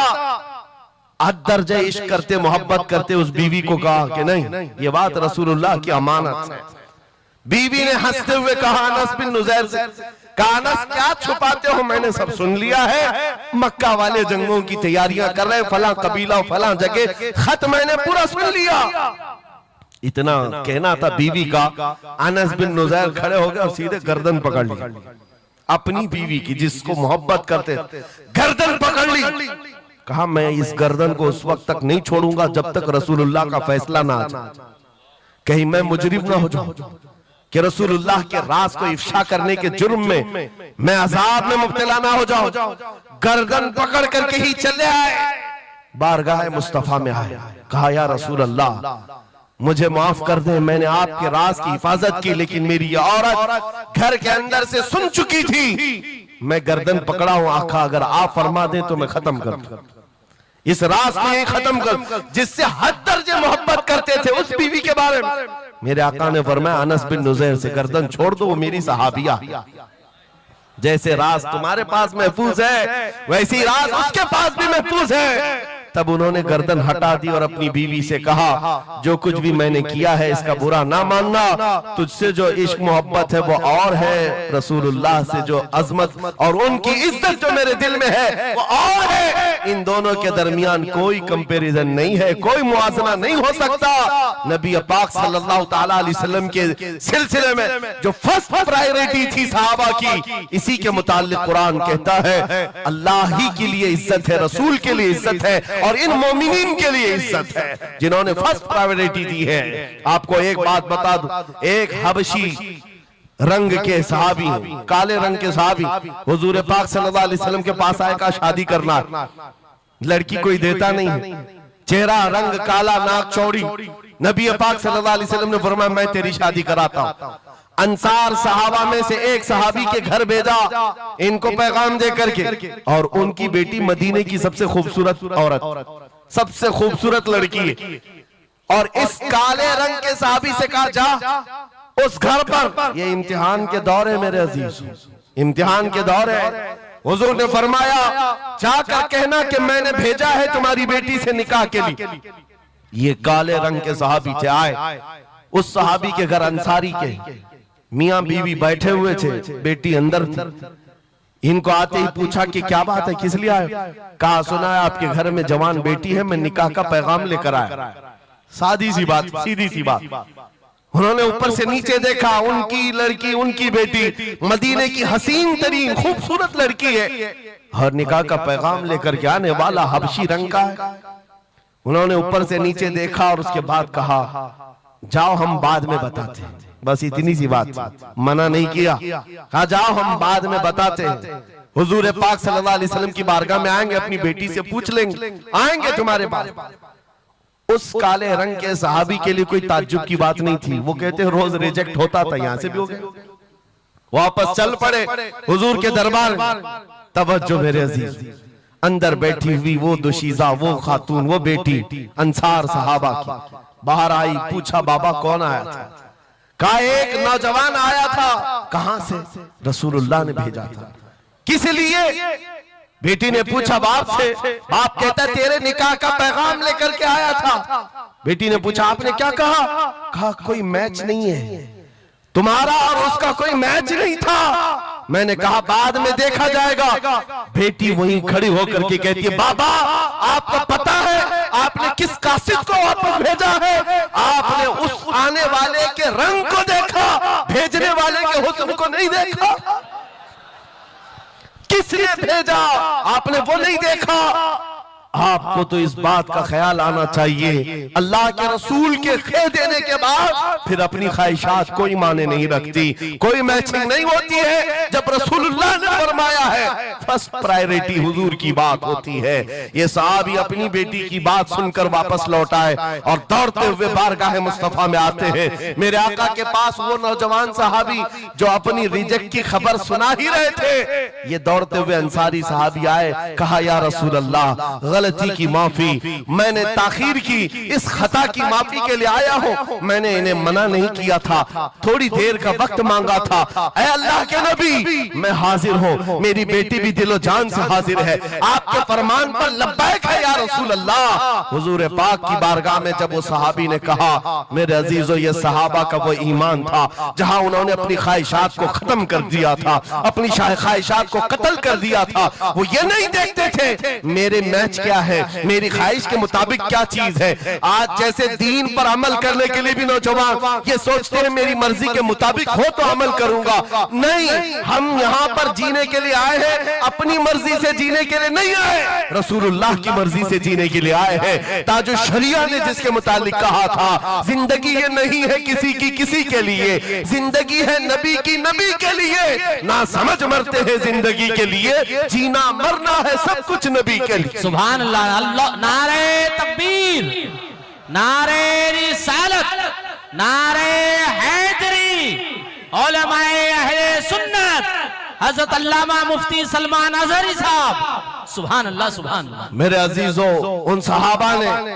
अदरजे इश्क करते, मोहब्बत करते उस बीवी को कहा कि नहीं, ये बात रसूलुल्लाह की अमानत है। बीवी ने हंसते हुए कहा अनस बिन नुज़ैर से, कहा अनस क्या छुपाते हो, मैंने सब सुन लिया है। मक्का वाले जंगों की तैयारियां कर रहे, फलां कबीला फलां जगह, खत मैंने पूरा सुन लिया। इतना कहना था बीवी का, अनस बिन नुज़ैर खड़े हो गए और सीधे गर्दन पकड़ ली अपनी बीवी की, जिसको मोहब्बत करते, गर्दन पकड़ ली। कहा मैं इस गर्दन को उस वक्त तक नहीं छोड़ूंगा जब तक रसूलुल्लाह का फैसला ना आ जाए, कहीं मैं मुजरिम ना हो जाऊं कि रसूलुल्लाह के राज को इफ्शा करने के जुर्म में मैं अजाब में मुब्तला ना हो जाऊं। गर्दन पकड़ करके ही चले आए, बारगाह मुस्तफा में आए, कहा या रसूल अल्लाह मुझे माफ कर दे, मैंने आपके राज की हिफाजत की, लेकिन मेरी ये औरत घर के अंदर से सुन चुकी थी, मैं गर्दन पकड़ा हूं। आका अगर आप फरमा दें तो मैं खत्म कर दूं, इस राज को खत्म कर, जिससे हद दर्जे मोहब्बत करते थे उस बीवी के बारे में। मेरे आका ने फरमाया अनस बिन नुज़ैर से गर्दन छोड़ दो, वो मेरी सहाबिया। जैसे राज तुम्हारे पास महफूज है, वैसी राज उसके पास भी महफूज है। तब उन्होंने गर्दन हटा दी और अपनी बीवी से कहा, जो कुछ भी मैंने किया है इसका बुरा ना मानना, तुझसे जो इश्क मोहब्बत है वो और है, रसूलुल्लाह से जो अजमत और उनकी इज्जत जो मेरे दिल में है वो और है। इन दोनों के दरमियान कोई कंपैरिजन नहीं है, कोई मुआजना नहीं हो सकता। नबी पाक सल्लल्लाहु तआला अलैहि वसल्लम के सिलसिले में जो फर्स्ट प्रायोरिटी थी सहाबा की, इसी के मुताल्लिक कुरान कहता है अल्लाह ही के लिए इज्जत है, रसूल के लिए इज्जत है और इन मोमिनीन के लिए इज्जत है जिन्होंने फर्स्ट प्रायोरिटी दी है। आपको एक बात बता दूं, एक हबशी रंग के सहाबी, काले रंग के सहाबी हुजूर पाक सल्लल्लाहु अलैहि वसल्लम के पास आए, का शादी करना, लड़की कोई देता नहीं है, चेहरा रंग काला, नाक चौड़ी। नबी पाक सल्लल्लाहु अलैहि वसल्लम ने फरमाया मैं तेरी शादी कराता हूं। अंसार सहाबा में से एक सहाबी के घर भेजा इनको पैगाम दे करके, और उनकी बेटी मदीने की सबसे खूबसूरत औरत, सबसे खूबसूरत लड़की है। और इस काले रंग के सहाबी से कहा जा उस घर पर, ये इम्तिहान के दौर है मेरे अजीज, इम्तिहान के दौर है। हुजूर ने फरमाया जाकर कहना कि मैंने भेजा है तुम्हारी बेटी से निकाह के लिए। ये काले रंग के सहाबी थे, आए उस सहाबी के घर, अंसारी के मियां बीवी बैठे हुए थे, बेटी अंदर थी। इनको आते ही पूछा कि क्या बात है, किस लिए आए? कहा सुना है आपके घर में जवान बेटी है, मैं निकाह का पैगाम लेकर आया। सादी सी बात, सीधी सी बात। उन्होंने ऊपर से नीचे देखा, उनकी लड़की, उनकी बेटी मदीने की हसीन तरीन खूबसूरत लड़की है और निकाह का पैगाम लेकर के आने वाला हबशी रंग का है। उन्होंने ऊपर से नीचे देखा और उसके बाद कहा जाओ हम बाद में बताते हैं। बस इतनी सी बात, मना नहीं किया, कहा जाओ हम बाद में बताते हैं। हुजूर पाक सल्लल्लाहु अलैहि वसल्लम की बारगाह में आएंगे, अपनी बेटी से पूछ लेंगे, आएंगे तुम्हारे पास। उस काले रंग के सहाबी के लिए कोई ताज्जुब की बात नहीं थी, वो कहते रोज रिजेक्ट होता था, यहां से भी हो गया। वापस चल पड़े हुजूर के दरबार में। तवज्जो मेरे अजीज, अंदर बैठी हुई वो दुशीजा, वो खातून, वो बेटी अंसार सहाबा की बाहर आई, पूछा बाबा कौन आया था? कहा एक नौजवान आया था। कहां से? रसूलुल्लाह ने भेजा था। किस लिए? बेटी ने पूछा बाप से, बाप कहता है तेरे निकाह का पैगाम लेकर के आया था। बेटी ने पूछा आपने क्या कहा? कहा कोई मैच नहीं है, तुम्हारा और उसका कोई मैच नहीं था। मैंने कहा बाद में देखा जाएगा। बेटी वहीं खड़ी होकर के कहती है बाबा आपको पता है आपने किस कासिद को वापस भेजा है? आपने उस आने वाले के रंग को देखा, भेजने वाले के हुस्न को नहीं देखा। किसने भेजा आपने वो नहीं देखा। आपको तो इस बात का ख्याल आना चाहिए अल्लाह के रसूल के कह देने के बाद फिर अपनी ख्वाहिशात कोई माने नहीं रखती, कोई मैचिंग नहीं होती है। जब रसूलुल्लाह ने फरमाया है फर्स्ट प्रायोरिटी हुजूर की बात होती है। ये सहाबी अपनी बेटी की बात सुनकर वापस लौट आए और दौड़ते हुए बारगाह मुस्तफा में आते हैं। मेरे आका के पास वो नौजवान सहाबी जो अपनी रिजेक्ट की खबर सुना ही रहे थे, ये दौड़ते हुए अंसारी सहाबी आए, कहा या रसूल अल्लाह गलती की माफी, मैंने ताखीर की, इस खता की माफी के लिए आया हूँ। मैंने इन्हें मना नहीं किया था, थोड़ी देर का वक्त मांगा था। ऐ अल्लाह के नबी मैं हाजिर हूँ, मेरी बेटी भी दिलो जान से हाजिर है, आपके फरमान पर लब्बैक है या रसूल अल्लाह। हुजूर पाक की बारगाह में जब वो सहाबी ने कहा मेरे अजीजों ये सहाबा का वो ईमान था जहाँ उन्होंने अपनी ख्वाहिशात को खत्म कर दिया था, अपनी ख्वाहिशात को कत्ल कर दिया था। वो ये नहीं देखते थे मेरे मैच क्या है, मेरी ख्वाहिश के मुताबिक क्या चीज है। आज जैसे दीन पर अमल करने के लिए भी नौजवान ये सोचते हैं मेरी मर्जी के मुताबिक हो तो अमल करूंगा। नहीं, हम यहाँ पर जीने के लिए आए हैं, अपनी मर्जी से जीने के लिए नहीं आए, रसूलुल्लाह की मर्जी से जीने के लिए आए हैं। ताजो शरिया ने जिसके मुतालिक कहा था जिंदगी ये नहीं है किसी की किसी के लिए, जिंदगी है नबी की नबी के लिए। ना समझ मरते हैं जिंदगी के लिए, जीना मरना है सब कुछ नबी के लिए। सुभान अल्लाह, अल्लाह, नारे तकबीर, नारे रिसालत, नारे हैदरी, उलमाए अहले सुन्नत, हजरत अल्लामा मुफ्ती सलमान अजहरी साहब। सुभान अल्लाह, सुभान अल्लाह। मेरे अजीजों उन सहाबा ने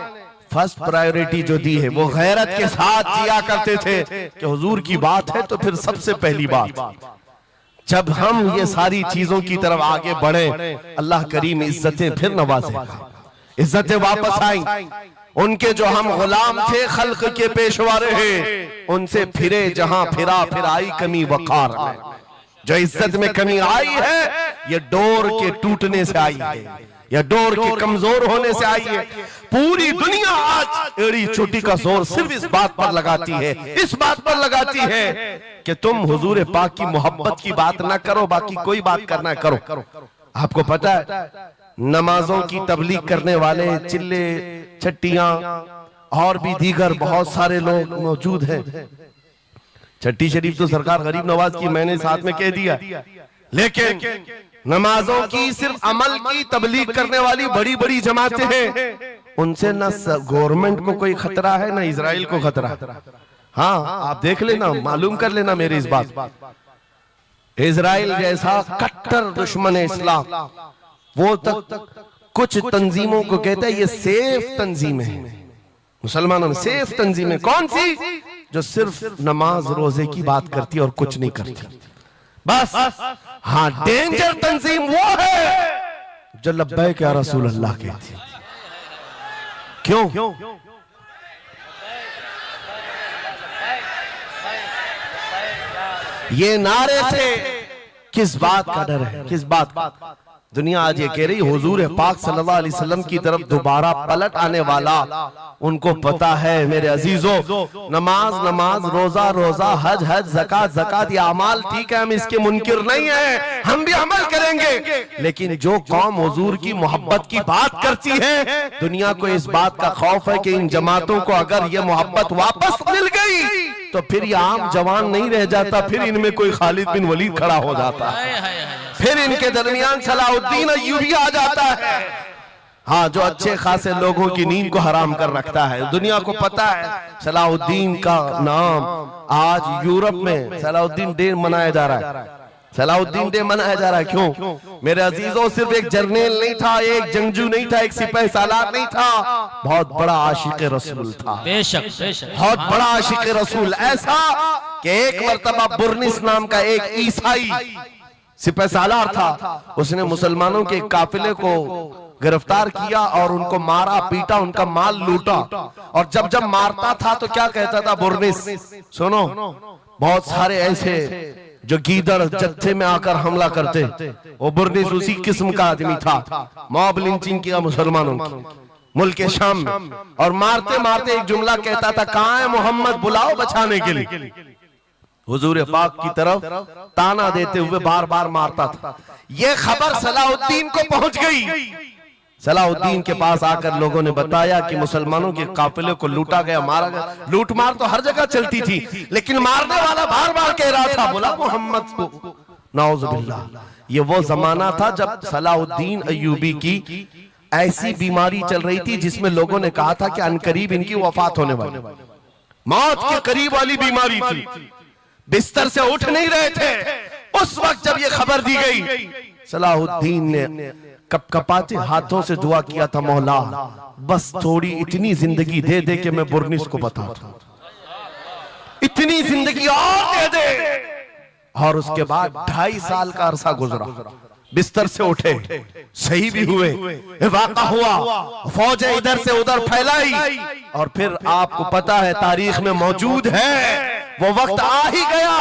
फर्स्ट प्रायोरिटी जो दी है वो गैरत के साथ जिया करते थे कि हुजूर की बात है तो फिर सबसे पहली बात। जब हम ये सारी चीजों की तरफ आगे बढ़े अल्लाह करीम इज्जतें फिर नवाजेगा, इज्जतें वापस आई। उनके जो हम गुलाम थे खल्क के पेशवा रहे, उनसे फिरे जहां फिरा फिर आई कमी वकार में। जो इज्जत में कमी आई है ये डोर के टूटने से आई है, या डोर के कमजोर होने से आई है। पूरी दुनिया आज एड़ी चोटी का जोर सिर्फ इस बात पर लगाती है, इस बात पर लगाती है कि तुम हुजूर पाक की मोहब्बत की बात ना करो, बाकी कोई बात करना करो। आपको पता है नमाजों की तबलीग करने वाले चिल्ले छट्टियां और भी दीगर बहुत सारे लोग मौजूद हैं। छट्टी शरीफ तो सरकार गरीब नवाज की मैंने साथ में कह दिया, लेकिन नमाजों की सिर्फ अमल की तबलीग करने वाली बड़ी बड़ी जमातें हैं, उनसे ना गवर्नमेंट को कोई खतरा है ना इजराइल को खतरा है। हाँ आप देख लेना, मालूम कर लेना मेरी इस बात। इजराइल जैसा कट्टर दुश्मन इस्लाम वो तक कुछ तंजीमों को कहता है ये सेफ तंजीम है, मुसलमानों में सेफ तंजीम है। कौन सी? जो सिर्फ नमाज रोजे की बात करती है और कुछ नहीं करती बस। हाँ डेंजर तंजीम वो है जो लब्बैक या रसूल अल्लाह कहती है। क्यों? ये नारे से किस बात का डर है, किस बात का? दुनिया आज ये कह रही हुजूर पाक सल्लल्लाहु अलैहि वसल्लम की तरफ दोबारा पलट आने वाला उनको पता है। मेरे अजीजों नमाज नमाज, रोजा रोजा, हज हज, ज़कात ज़कात, ये अमाल ठीक है, हम इसके मुनकिर नहीं है, हम भी अमल करेंगे। लेकिन जो कौम हुजूर की मोहब्बत की बात करती है, दुनिया को इस बात का खौफ है कि इन जमातों को अगर ये मोहब्बत वापस मिल गई तो फिर ये आम जवान नहीं रह जाता, फिर इनमें कोई खालिद बिन वलीद खड़ा हो जाता है, फिर इनके दरमियान सलाहुद्दीन अय्यूबी आ जाता है। हाँ जो अच्छे खासे लोगों की नींद को हराम कर रखता है। दुनिया को पता है सलाहुद्दीन का नाम आज यूरोप में सलाहुद्दीन डे मनाया जा रहा है। सलाहुद्दीन डे मनाया जा रहा है क्यों? मेरे अजीजों सिर्फ एक जर्नल नहीं था, एक जंगजू नहीं था, एक सिपाही सालार नहीं था, बहुत बड़ा आशिक रसूल था। बेशक बेशक बहुत बड़ा आशिक रसूल, ऐसा कि एक मर्तबा बुर्निस नाम का एक ईसाई सिपह सालार था, उसने मुसलमानों के एक काफिले को गिरफ्तार किया और उनको मारा पीटा, उनका माल लूटा। और जब जब मारता था तो क्या कहता था, बुर्निस सुनो, बहुत सारे ऐसे जो गीदड़ जत्थे में आकर हमला करते, वो बुर्निस उसी किस्म का आदमी था। मॉब लिंचिंग किया मुसलमानों की मुल्क के शाम में, और मारते मारते एक जुमला कहता था, कहां है मोहम्मद, बुलाओ बचाने के लिए। हुजूर पाक की तरफ ताना देते हुए बार बार मारता था। यह खबर सलाहुद्दीन को पहुंच गई। सलाहुद्दीन के पास आकर लोगों ने बताया कि मुसलमानों के काफिले को लूटा गया, मारा गया। लूट मार तो हर जगह चलती थी, लेकिन मारने वाला बार बार कह रहा था, बुला मोहम्मद को। नाउजुबिल्लाह, ये वो जमाना था जब सलाहुद्दीन अय्यूबी की ऐसी बीमारी चल रही थी जिसमें लोगों ने कहा था कि अनकरीब इनकी वफात होने वाली, मौत के करीब वाली बीमारी थी, बिस्तर से उठ नहीं रहे थे। उस वक्त जब ये खबर दी गई, सलाहुद्दीन ने कपकपाते हाथों से दुआ किया था, मौला बस थोड़ी इतनी जिंदगी दे दे कि मैं बुर्निस को बता दूं, इतनी जिंदगी और दे दे। और उसके बाद 2.5 साल का अरसा गुजरा, बिस्तर से उठे, सही भी हुए, वाक़ा हुआ, फौजें इधर से उधर फैलाई, और फिर आपको पता है तारीख में मौजूद है, वो वक्त आ ही गया,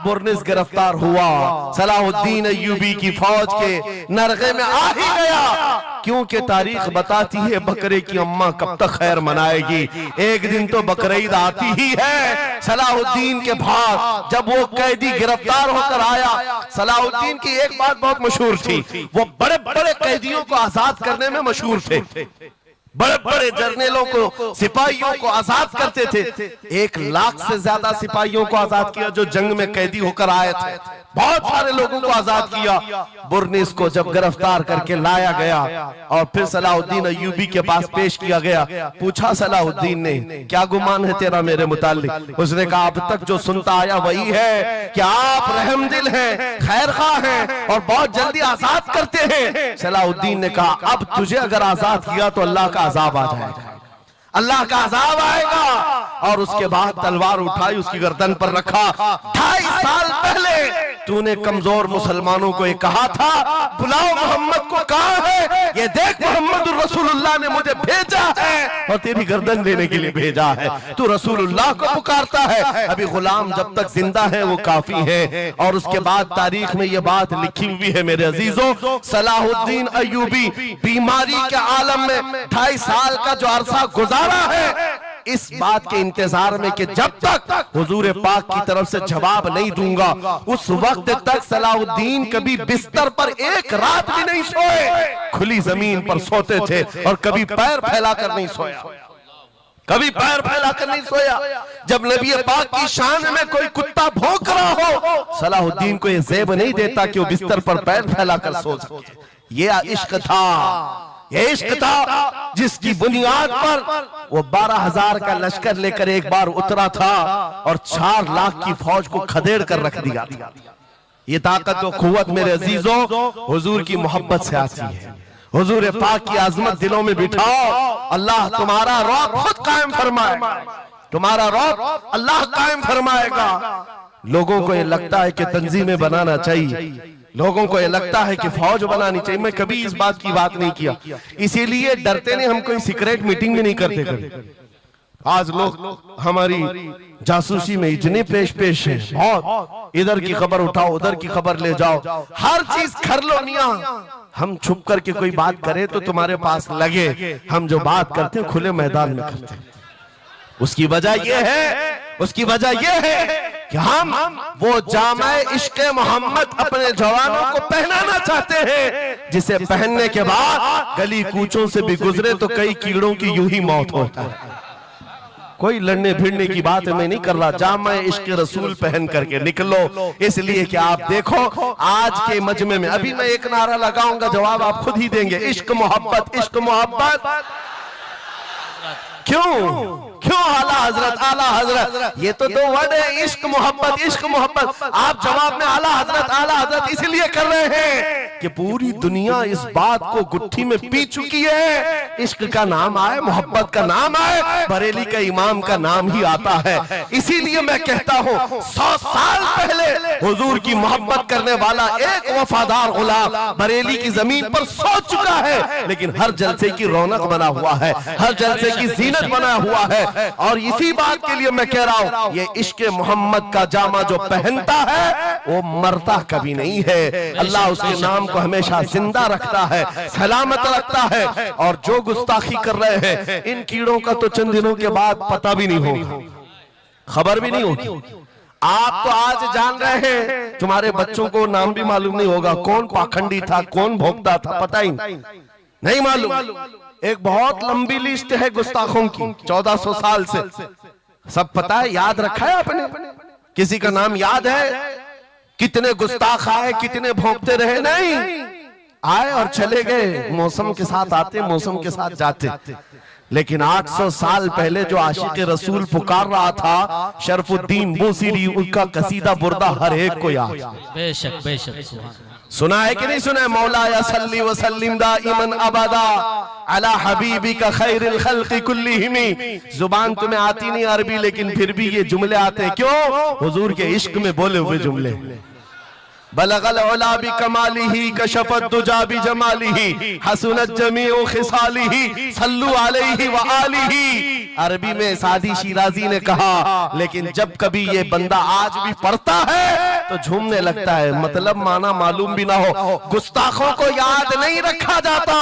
बुर्निस गिरफ्तार हुआ, सलाहुद्दीन अय्यूबी की फौज के नरगे में आ ही गया। क्योंकि तारीख बताती है बकरे की अम्मा कब तक खैर मनाएगी, एक दिन तो बकरीद आती ही है। सलाहुद्दीन के बाद जब वो कैदी गिरफ्तार होकर आया, सलाहुद्दीन की एक बात बहुत मशहूर थी, वो बड़े बड़े कैदियों को आजाद करने में मशहूर थे, बड़े बड़े जर्नलों को, सिपाहियों को आजाद करते थे। 1 लाख से ज्यादा सिपाहियों को आजाद किया जो जंग में कैदी होकर आए थे, बहुत सारे लोगों को आजाद किया। बुर्निस को जब गिरफ्तार करके लाया गया और फिर सलाहुद्दीन अय्यूबी के पास पेश किया गया, पूछा सलाहुद्दीन ने, क्या गुमान है तेरा मेरे मुताल्लिक? उसने कहा, अब तक जो सुनता आया वही है कि आप रहमदिल हैं, खैरखा हैं और बहुत जल्दी आजाद करते हैं। सलाहुद्दीन ने कहा, अब तुझे अगर आजाद किया तो अल्लाह का अजाब आ जाएगा, अल्लाह का अजाब आएगा। और उसके बाद तलवार उठाई, उसकी गर्दन पर रखा। 2.5 साल पहले तूने कमजोर मुसलमानों को ये कहा था, बुलाओ मोहम्मद को, कहां है ये देख, मोहम्मद रसूलुल्लाह ने मुझे भेजा है और तेरी गर्दन देने के लिए भेजा है। तू रसूलुल्लाह को पुकारता है, अभी गुलाम जब तक जिंदा है वो काफी है। और उसके बाद तारीख में ये बात लिखी हुई है मेरे अजीजों, सलाहुद्दीन अय्यूबी बीमारी के आलम में 2.5 साल का जो अरसा गुजारा है, इस बात के इंतजार में कि जब तक हुजूर पाक की तरफ से जवाब नहीं दूंगा, उस वक्त तक सलाहुद्दीन कभी बिस्तर पर एक रात भी नहीं सोए, खुली जमीन पर सोते थे और कभी पैर फैलाकर नहीं सोया, कभी पैर फैलाकर नहीं सोया। जब नबी पाक की शान में कोई कुत्ता भौंक रहा हो, सलाहुद्दीन को यह ज़ेब नहीं देता कि वो बिस्तर पर पैर फैलाकर सो सके। ये इश्क था, ये इश्क था जिसकी बुनियाद पर वो 12,000 का लश्कर लेकर एक बार उतरा था और 4 लाख की फौज को खदेड़ कर रख दिया था। ये ताकत और कुव्वत मेरे अजीजों हुजूर की मोहब्बत से आती है। हुजूर पाक की आजमत दिलों में बिठाओ, अल्लाह तुम्हारा रौब खुद कायम फरमाएगा, तुम्हारा रौब अल्लाह कायम फरमाएगा। लोगों को ये लगता है कि तंजीमें बनाना चाहिए, लोगों को ये लगता है कि फौज बनानी चाहिए। मैं कभी इस बात की बात नहीं किया, इसीलिए डरते नहीं, हम कोई सीक्रेट मीटिंग भी नहीं करते कभी। आज लोग हमारी जासूसी में इतने पेश हैं, बहुत इधर की खबर उठाओ, उधर की खबर ले जाओ, हर चीज कर लो मियां। हम छुप करके कोई बात करें तो तुम्हारे पास लगे हम जो बात करते हैं खुले मैदान में करते हैं। उसकी वजह यह है, उसकी वजह यह है कि हम वो जामे इश्क़े मोहम्मद अपने जवानों को पहनाना चाहते हैं, जिसे पहनने के बाद गली कूचों से भी गुजरे तो कई कीड़ों की यूं ही मौत होता है। कोई लड़ने भिड़ने की बात मैं नहीं कर रहा, जामे इश्क़े रसूल पहन करके निकलो। इसलिए कि आप देखो आज के मजमे में, अभी मैं एक नारा लगाऊंगा, जवाब आप खुद ही देंगे, इश्क मोहब्बत, इश्क मोहब्बत। क्यों आला हजरत, आला हजरत, ये तो 2 वर्ड है, इश्क मोहब्बत, इश्क मोहब्बत। आप जवाब में आला हजरत इसलिए कर रहे हैं कि पूरी दुनिया इस बात को गुत्थी में पी चुकी है, इश्क का नाम आए, मोहब्बत का नाम आए, बरेली का इमाम का नाम ही आता है। इसीलिए मैं कहता हूँ 100 साल पहले हुजूर की मोहब्बत करने वाला एक वफादार गुलाम बरेली की जमीन पर सो चुका है, लेकिन हर जलसे की रौनक बना हुआ है, हर जलसे की जीनत बना हुआ है। और इसी बात के लिए मैं कह रहा हूँ, ये इश्क मोहम्मद का जामा जो पहनता है वो मरता कभी नहीं है। अल्लाह उसके नाम को हमेशा जिंदा रखता है, सलामत रखता है। और जो गुस्ताखी कर रहे हैं, इन कीड़ों का तो चंद दिनों के बाद पता भी नहीं होगा, खबर भी नहीं होगी। आप तो आज जान रहे हैं, तुम्हारे बच्चों को नाम भी मालूम नहीं होगा, कौन पाखंडी था, कौन भोगता था, पता ही नहीं मालूम। एक बहुत लंबी लिस्ट है गुस्ताखों की, 1400 साल से, सब पता है, याद रखा है आपने? किसी का नाम याद है? कितने गुस्ताख आए, कितने भोंकते रहे? नहीं, आए और चले गए, मौसम के साथ आते, मौसम के साथ जाते। लेकिन 800 साल पहले जो आशिक रसूल पुकार रहा था, शरफुद्दीन बूसीरी, उनका कसीदा बुर्दा हर एक को याद। बेशक बेशक, सुना है कि नहीं सुना है? मौला या सल्ली व सल्लिम दाइमन अबदा अला हबीबिका खैरिल खल्क़ि कुल्लिहिम। जुबान तुम्हें आती नहीं अरबी, लेकिन फिर भी ये जुमले आते हैं। क्यों? हुजूर के इश्क में बोले हुए जुमले। बलगल उला बि कमालिही कशफत दुजा बि जमालिही हसनत जमीउ खिसालिही सल्लु अलैहि व आलिही। अरबी में सादी शिराजी ने कहा, लेकिन जब कभी ये बंदा आज भी पढ़ता है तो झूमने लगता है, मतलब माना मालूम भी ना हो। गुस्ताखों को याद नहीं रखा जाता,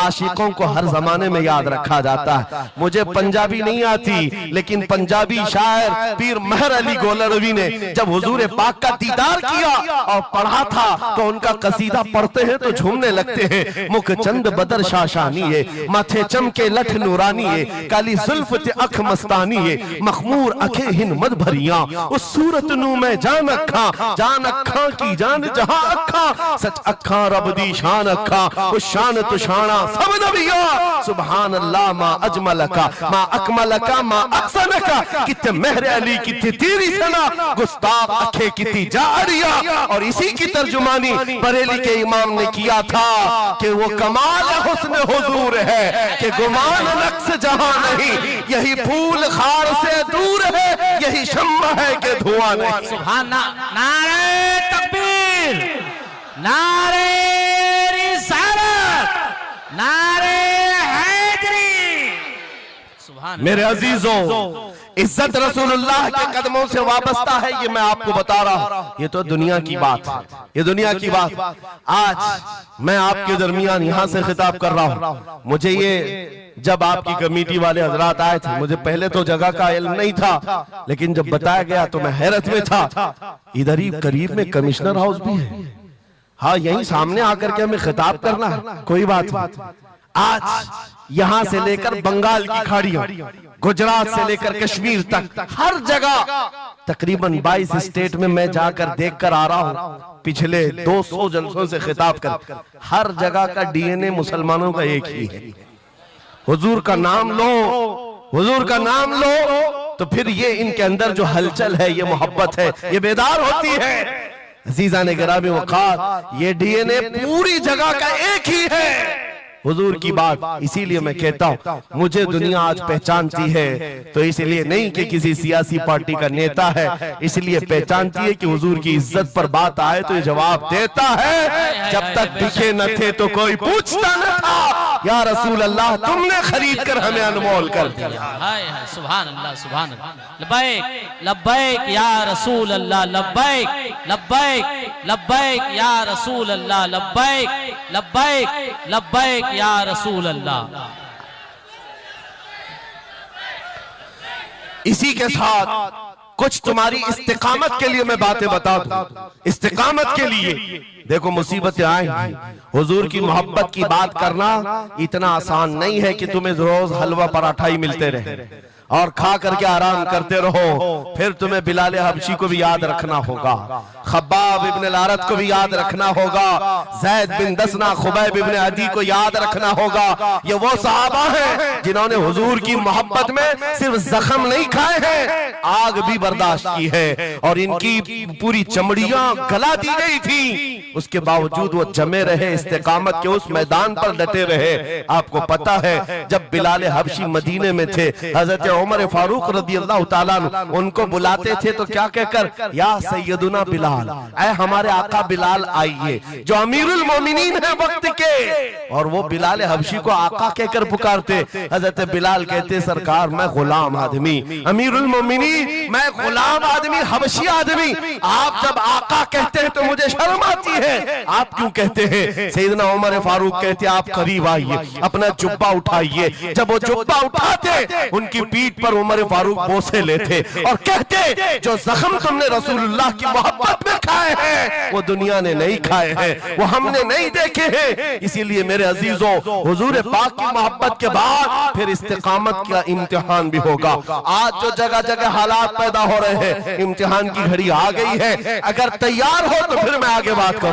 आशिकों को हर जमाने में याद रखा जाता है। मुझे पंजाबी नहीं आती, लेकिन पंजाबी शायर पीर महर अली गोलरवी ने जब हुजूर पाक का दीदार किया और पढ़ा था, तो उनका कसीदा पढ़ते हैं तो झूमने लगते हैं। मुख चंद बदर शाशानी है, माथे चमके लठ नूरानी है, काली जुल्फ ते अख मस्तानी है, मखमूर अखे हिन मद भरिया, उस सूरत नू मैं जान अखा, जान अखा की जान जहां अखा, सच अखा रब दी शान अखा, उस शान तो शाना सब नबिया। सुभान अल्लाह मा अजमलका मा अकमलका मा अहसनका, कित्ते महर अली कित्ते तेरी सना, गुस्ताख अखे कित्ती जारिया। और इसी की तर्जुमानी बरेली के इमाम ने किया था कि वो कमाल हुस्न हुजूर है कि गुमान नक्श जहां नहीं, यही फूल खार से दूर है, यही शम्मा है कि धुआं नहीं। सुभान। नारे तकबीर, नारे रिसालत, नारे हैदरी। सुभान। मेरे अजीजों, इज्जत रसूलुल्लाह के कदमों से वाबस्ता है, ये मैं आपको बता रहा हूँ। ये तो दुनिया की बात है, ये दुनिया की बात। आज मैं आपके दरमियान यहाँ से खिताब कर रहा हूँ। मुझे ये जब आपकी कमेटी वाले हजरात आए थे, मुझे पहले तो जगह का इल्म नहीं था, लेकिन जब बताया गया तो मैं हैरत में था। इधर ही करीब में कमिश्नर हाउस भी है, हाँ यही सामने आकर के हमें खिताब करना है, कोई बात नहीं। आज यहाँ से लेकर बंगाल की खाड़ियों, गुजरात से लेकर कश्मीर तक, हर जगह तकरीबन 22 स्टेट में मैं जाकर देख कर आ रहा हूँ। पिछले 200 जलसों से खिताब कर, हर जगह का डीएनए मुसलमानों का एक ही है। हुजूर का नाम लो, हुजूर का नाम लो, तो फिर ये इनके अंदर जो हलचल है, ये मोहब्बत है, ये बेदार होती है। अजीजा ने गिरामी वक़ार, ये डीएनए पूरी जगह का एक ही है, हुजूर की बात। इसीलिए मैं कहता हूँ, मुझे दुनिया आज पहचानती है तो इसलिए नहीं कि किसी सियासी पार्टी का नेता है, इसलिए पहचानती है कि हुजूर की इज्जत पर बात आए तो ये जवाब देता है। जब तक दिखे न थे तो कोई पूछता न था, या रसूल अल्लाह तुमने खरीद कर हमें अनमोल कर दिया। हाय हाय, सुभान अल्लाह, सुभान अल्लाह। लब्बैक लब्बैक या रसूल अल्लाह, लब्बैक लब्बैक लब्बैक या रसूल अल्लाह, लब्बैक लब्बैक लब्बैक या रसूल अल्लाह। इसी के साथ कुछ तुम्हारी इस्तिकामत के लिए मैं बातें बता दूं। इस्तिकामत के लिए देखो, मुसीबतें आएंगी, हुजूर की मोहब्बत की बात करना इतना आसान नहीं है कि तुम्हें रोज हलवा पराठा ही मिलते रहे। और खा करके आराम करते रहो। फिर तुम्हें बिलाल हबशी को भी याद रखना होगा, खब्बाब इब्न अल-अरत को भी याद रखना होगा, ज़ैद बिन दसना, खुबैब इब्न अदी को याद रखना होगा। ये वो सहाबा हैं जिन्होंने हुजूर की मोहब्बत में सिर्फ जख्म नहीं खाए हैं, आग भी बर्दाश्त की है और इनकी पूरी चमड़ियां गला दी गई थी, उसके बावजूद वो जमे रहे, इस्तिकामत के उस मैदान पर डटे रहे। आपको पता है जब बिलाल हबशी मदीने में थे, हजरत उमर फारूक रज़ियल्लाहु ताला अन्हु उनको बुलाते थे तो क्या कहकर, या सैयदुना बिलाल, ऐ हमारे आका बिलाल आइए, जो अमीरुल मोमिनीन है वक्त के। और वो बिलाल हबशी को आका कहकर पुकारते। हजरत बिलाल कहते, सरकार मैं गुलाम आदमी, अमीरुल मोमिनीन मैं गुलाम आदमी, हबशी आदमी, आप जब आका कहते हैं तो मुझे शर्म आती है, आप क्यों कहते हैं? सैयदना उमर फारूक कहते, आप करीब आइए, अपना जुब्बा उठाइए। जब वो जुब्बा उठाते, उनकी पीठ पर उमर फारूक बोसे लेते और कहते, जो जख्म तुमने रसूलुल्लाह की मोहब्बत में खाए हैं वो दुनिया ने नहीं खाए हैं, वो हमने नहीं देखे हैं। इसीलिए मेरे अजीजों, हुजूर पाक की मोहब्बत के बाद फिर इस्तिकामत का इम्तिहान भी होगा। आज जो जगह जगह हालात पैदा हो रहे हैं, इम्तिहान की घड़ी आ गई है। अगर तैयार हो तो फिर मैं आगे बात करूं।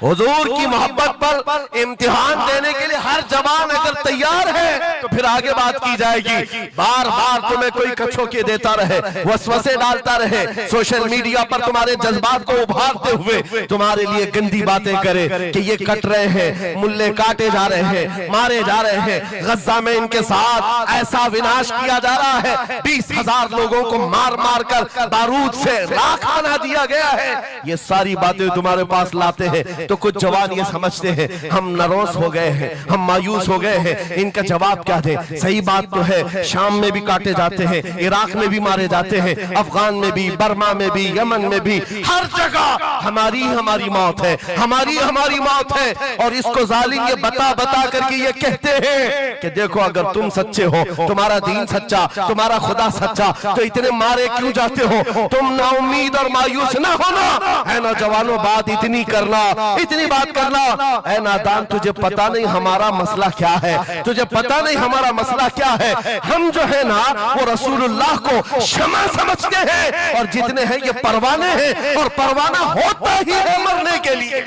हुजूर की मोहब्बत पर इम्तिहान देने के लिए हर जवान अगर तैयार है तो फिर आगे बात की जाएगी। बार बार तुम्हें कोई कछोके देता रहे, वसवसे डालता रहे, सोशल मीडिया पर तुम्हारे जज्बात को उभारते हुए तुम्हारे लिए गंदी बातें करे कि ये कट रहे हैं, मुल्ले काटे जा रहे हैं, मारे जा रहे हैं, गज्जा में इनके साथ ऐसा विनाश किया जा रहा है, 20,000 लोगों को मार मार कर बारूद से राख बना दिया गया है। ये सारी बातें तुम्हारे पास लाते हैं तो कुछ जवान ये समझते हैं हम नरोस हो गए हैं, हम मायूस हो गए हैं, इनका जवाब क्या दें? सही बात तो है, शाम में भी काटे जाते हैं, इराक में भी मारे जाते हैं, अफगान में भी, बर्मा में भी, यमन में भी, हर जगह हमारी हमारी मौत है, हमारी हमारी मौत है। और इसको जालिम ये बता बता करके ये कहते हैं कि देखो अगर तुम सच्चे हो, तुम्हारा दीन सच्चा, तुम्हारा खुदा सच्चा, तो इतने मारे क्यों जाते हो? तुम ना उम्मीद और मायूस ना होना है ना जवानों, बात इतनी करना, इतनी बात करना। ऐ नादान, तुझे पता नहीं हमारा मसला क्या है, तुझे पता नहीं हमारा मसला क्या है। हम जो है ना वो रसूलुल्लाह को शमा समझते हैं और जितने हैं ये परवाने हैं, और परवाना होता ही है मरने के लिए।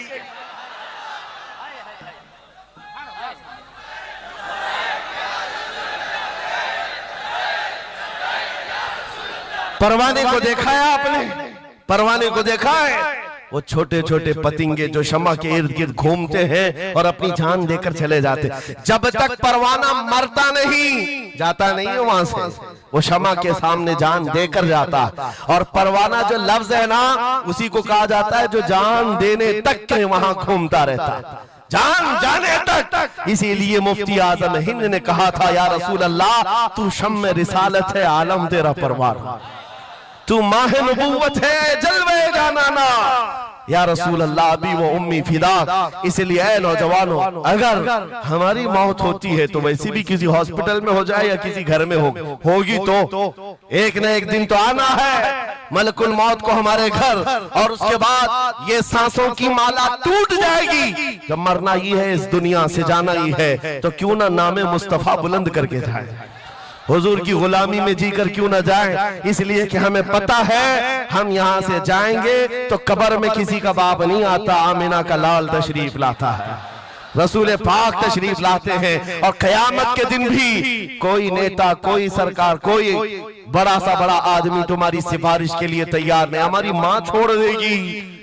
परवाने को देखा है आपने? परवाने को देखा है? वो छोटे छोटे पतिंगे जो शमा के इर्द गिर्द घूमते हैं और अपनी जान देकर चले जाते। जब तक परवाना मरता नहीं, जाता नहीं है वहां से, वो शमा के सामने जान देकर जाता। और परवाना जो लफ्ज है ना, उसी को कहा जाता है जो जान देने तक के वहां घूमता रहता, जान जाने तक। इसीलिए मुफ्ती आजम हिंद ने कहा था, या रसूल अल्लाह तू शम्मे रिसालत है, आलम तेरा परवाना, तू माहे नबूवत है, जलवे जानाना। या रसूल अल्लाह अभी वो उम्मी फिदा। इसलिए ऐ नौजवानों, अगर हमारी मौत होती है तो वैसे भी किसी हॉस्पिटल में हो जाए या किसी घर में होगी तो एक न एक दिन तो आना है मलकुल मौत को हमारे घर, और उसके बाद ये सांसों की माला टूट जाएगी। जब मरना ही है, इस दुनिया से जाना ही है, तो क्यों ना नामे मुस्तफा बुलंद करके जाए, हुजूर की गुलामी में जीकर क्यों ना जाए। इसलिए कि हमें पता है हम यहाँ से जाएंगे तो कब्र में किसी का बाप नहीं आता, आमिना का लाल तशरीफ लाता है, रसूल पाक तशरीफ लाते हैं। और कयामत के दिन भी कोई नेता, कोई सरकार, कोई बड़ा सा बड़ा आदमी तुम्हारी सिफारिश के लिए तैयार नहीं। हमारी माँ छोड़ देगी,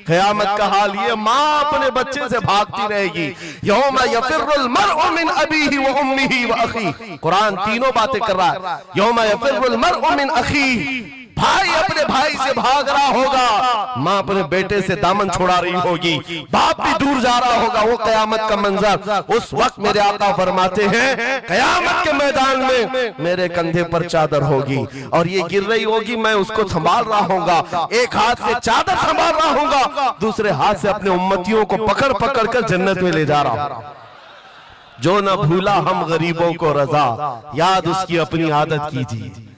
कयामत का हाल ये, माँ अपने बच्चे से भागती रहेगी। यौमा यफिर्रुल मर्उ मिन अबीही व उम्मिही व अखी, कुरान तीनों बातें कर रहा है। यौमा यफिर्रुल मर्उ मिन अखी, भाई अपने भाई से भाग रहा होगा, माँ अपने बेटे से दामन छुड़ा रही होगी, बाप भी दूर जा रहा होगा। वो कयामत का मंजर, उस वक्त मेरे आका फरमाते हैं कयामत के मैदान में मेरे कंधे पर चादर होगी और ये गिर रही होगी, मैं उसको संभाल रहा होगा, एक हाथ से चादर संभाल रहा होगा, दूसरे हाथ से अपने उम्मतियों को पकड़ पकड़ कर जन्नत में ले जा रहा हूं। जो न भूला हम गरीबों को रजा, याद उसकी अपनी आदत कीजिए।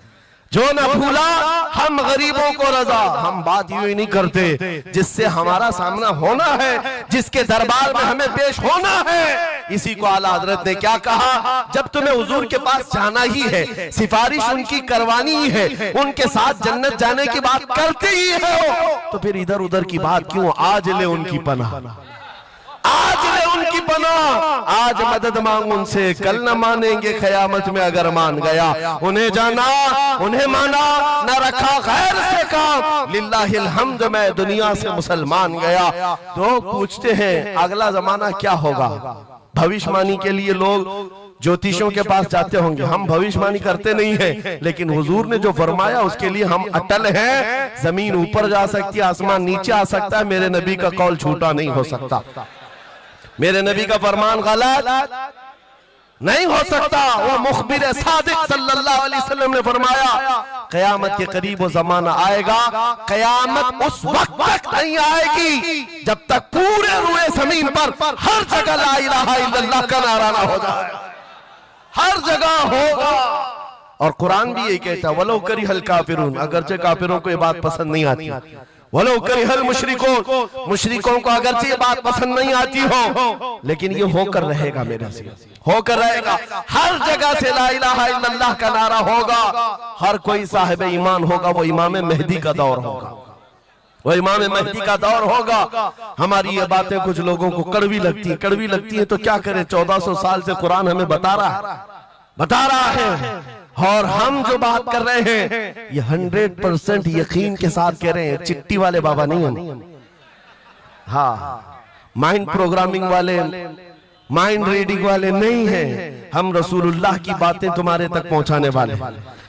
जो न भूला हम गरीबों को रजा। हम बात यूं ही नहीं करते, जिससे हमारा सामना होना है, जिसके दरबार में हमें पेश होना है। इसी को आला हजरत ने क्या कहा, जब तुम्हें हुजूर के पास जाना ही है, सिफारिश उनकी करवानी ही है, उनके साथ जन्नत जाने की बात करते ही हो, तो फिर इधर उधर की बात क्यों। आज ले उनकी पनाह, आज ले उनकी पनाह। आज मदद मांग उनसे, कल न मानेंगे क़यामत में अगर मान गया। उन्हें जाना, उन्हें माना, न रखा गैर से काम। लिल्लाहिल हम्द, मैं दुनिया से मुसलमान गया। तो पूछते हैं अगला जमाना क्या होगा। भविष्यवाणी के लिए लोग ज्योतिषों के पास जाते होंगे। हम भविष्यवाणी करते नहीं है, लेकिन हुजूर ने जो फरमाया उसके लिए हम अटल हैं। जमीन ऊपर जा सकती है, आसमान नीचे आ सकता है, मेरे नबी का कौल झूठा नहीं हो सकता, मेरे नबी का फरमान गलत नहीं हो सकता। वो मुखबिर सादिक सल्लल्लाहु अलैहि वसल्लम ने फरमाया, कयामत के करीब वो जमाना आएगा, कयामत उस वक्त तक नहीं आएगी जब तक पूरे रुए जमीन पर हर जगह ला इलाहा इल्लल्लाह का नारा ना हो जाए। हर जगह होगा। और कुरान भी यही कहता है, वलो करिहल काफिरून, अगरचे काफिरों को ये बात पसंद नहीं आती। वलो करिहल मुशरिकून, मुशरिकों को अगरचे ये बात पसंद नहीं आती हो, लेकिन ये होकर रहेगा, मेरे से होकर रहेगा। हर जगह से ला इलाहा इल्लल्लाह का नारा होगा। हर कोई साहिब ईमान होगा, वो इमाम मेहदी का दौर होगा, वो इमाम मेहदी का दौर होगा। हमारी ये बातें कुछ लोगों को कड़वी लगती है, कड़वी लगती है तो क्या करें। 1400 साल से कुरान हमें बता रहा है। और हम जो बात कर रहे हैं ये 100% यकीन के साथ कह रहे हैं। चिट्ठी वाले बाबा नहीं हम, हाँ, माइंड प्रोग्रामिंग वाले, माइंड रीडिंग वाले नहीं हैं। हम रसूलुल्लाह की बातें तुम्हारे तक पहुंचाने वाले।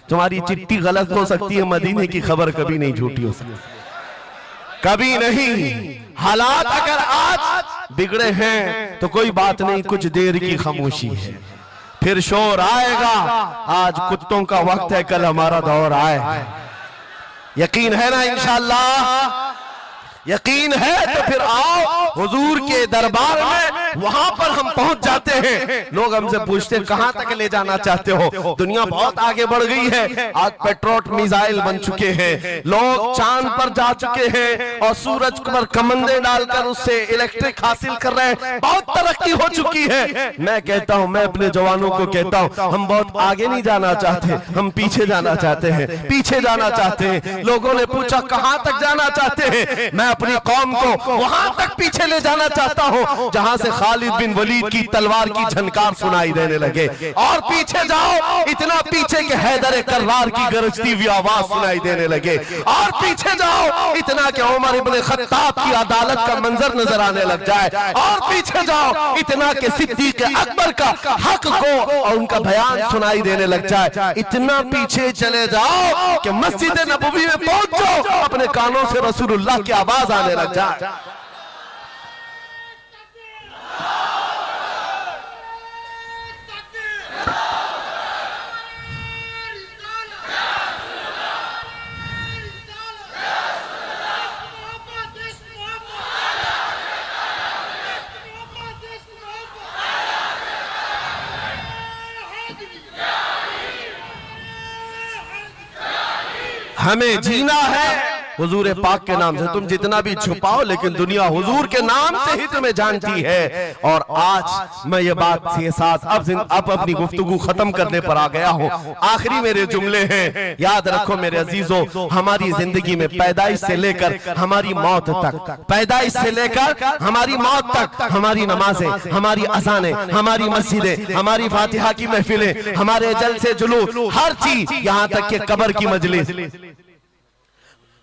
तुम्हारी चिट्ठी गलत हो सकती है, मदीने की खबर कभी नहीं झूठी हो सकती, कभी नहीं। हालात अगर आज बिगड़े हैं तो कोई बात नहीं, कुछ देर की खामोशी है, फिर शोर आएगा। आज कुत्तों का वक्त है, कल हमारा दौर आए। यकीन है ना इंशाअल्लाह? यकीन है तो फिर आओ हुजूर के दरबार में, वहां पर हम पहुंच जाते हैं। लोग हमसे पूछते हैं कहां तक ले जाना चाहते हो। दुनिया बहुत आगे बढ़ गई है। आज पेट्रोट मिसाइल बन चुके हैं, लोग चांद पर जा चुके हैं और सूरज पर कमंदे डालकर उससे इलेक्ट्रिक हासिल कर रहे हैं। बहुत तरक्की हो चुकी है। मैं कहता हूं, मैं अपने जवानों को कहता हूं, हम बहुत आगे नहीं जाना चाहते, हम पीछे जाना चाहते हैं, पीछे जाना चाहते हैं। लोगों ने पूछा कहां तक जाना चाहते हैं, मैं अपनी कौम को वहां तक पीछे ले जाना चाहता हूं जहां से खालिद बिन वलीद की तलवार की झनकार सुनाई देने लगे। और पीछे जाओ, इतना पीछे के हैदर कर्रार की गरजती हुई आवाज सुनाई देने लगे। और पीछे जाओ, इतना कि उमर इब्ने खत्ताब की अदालत का मंजर नजर आने लग जाए। और पीछे जाओ, इतना कि सिद्दीक अकबर का हक को और उनका बयान सुनाई देने लग जाए। इतना पीछे चले जाओ कि मस्जिद नबवी में पहुंचो, अपने कानों से रसूलुल्लाह की आवाज आने लग जाए। हमें जीना है हुजूर पाक के नाम से। तुम जितना भी छुपाओ, लेकिन दुनिया हुजूर के नाम से ही तुम्हें जानती है। और आज मैं ये बात के साथ अब अपनी गुफ्तगू खत्म करने पर आ गया हूँ। आखिरी मेरे जुमले हैं, याद रखो मेरे अजीजों, हमारी जिंदगी में पैदाइश से लेकर हमारी मौत तक, पैदाइश से लेकर हमारी मौत तक, हमारी नमाजें, हमारी अज़ानें, हमारी मस्जिदें, हमारी फातिहा की महफिलें, हमारे जलसे जुलूस, हर चीज, यहाँ तक कि कब्र की मजलिस,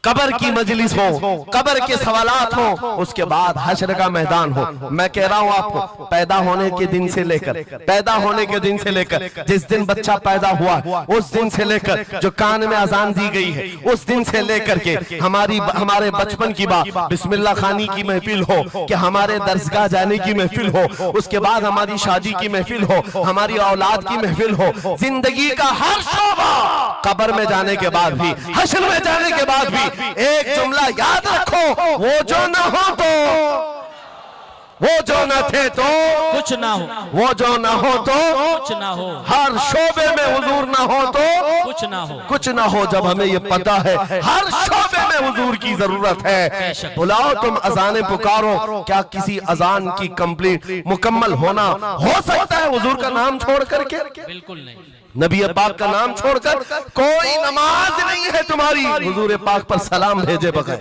कब्र की मजलिस हो, कब्र के सवालात हो, उसके बाद हश्र का मैदान हो। मैं कह रहा हूं आपको, पैदा होने के दिन से लेकर, पैदा होने के दिन से लेकर, जिस दिन बच्चा पैदा हुआ उस दिन से लेकर, जो कान में अजान दी गई है उस दिन से लेकर के हमारे बचपन की बात, बिस्मिल्लाह खानी की महफिल हो, कि हमारे दरसगाह जाने की महफिल हो, उसके बाद हमारी शादी की महफिल हो, हमारी औलाद की महफिल हो, जिंदगी का हर शोबा, कब्र में जाने के बाद भी, हश्र में जाने के बाद भी एक जुमला याद रखो, वो जो न हो तो, वो जो न थे तो कुछ ना हो, वो जो न हो तो कुछ ना हो, हर शोबे में हुजूर न हो तो कुछ ना हो, कुछ ना हो। जब हमें ये पता है हर शोबे में हुजूर की जरूरत है, बुलाओ तुम अजाने पुकारो। क्या किसी अजान की कंप्लीट मुकम्मल होना हो सकता है हुजूर का नाम छोड़ करके? बिल्कुल नहीं। नबी पाक का नाम छोड़कर कोई नमाज नहीं है तुम्हारी हुजूर पाक पर सलाम भेजे बगैर।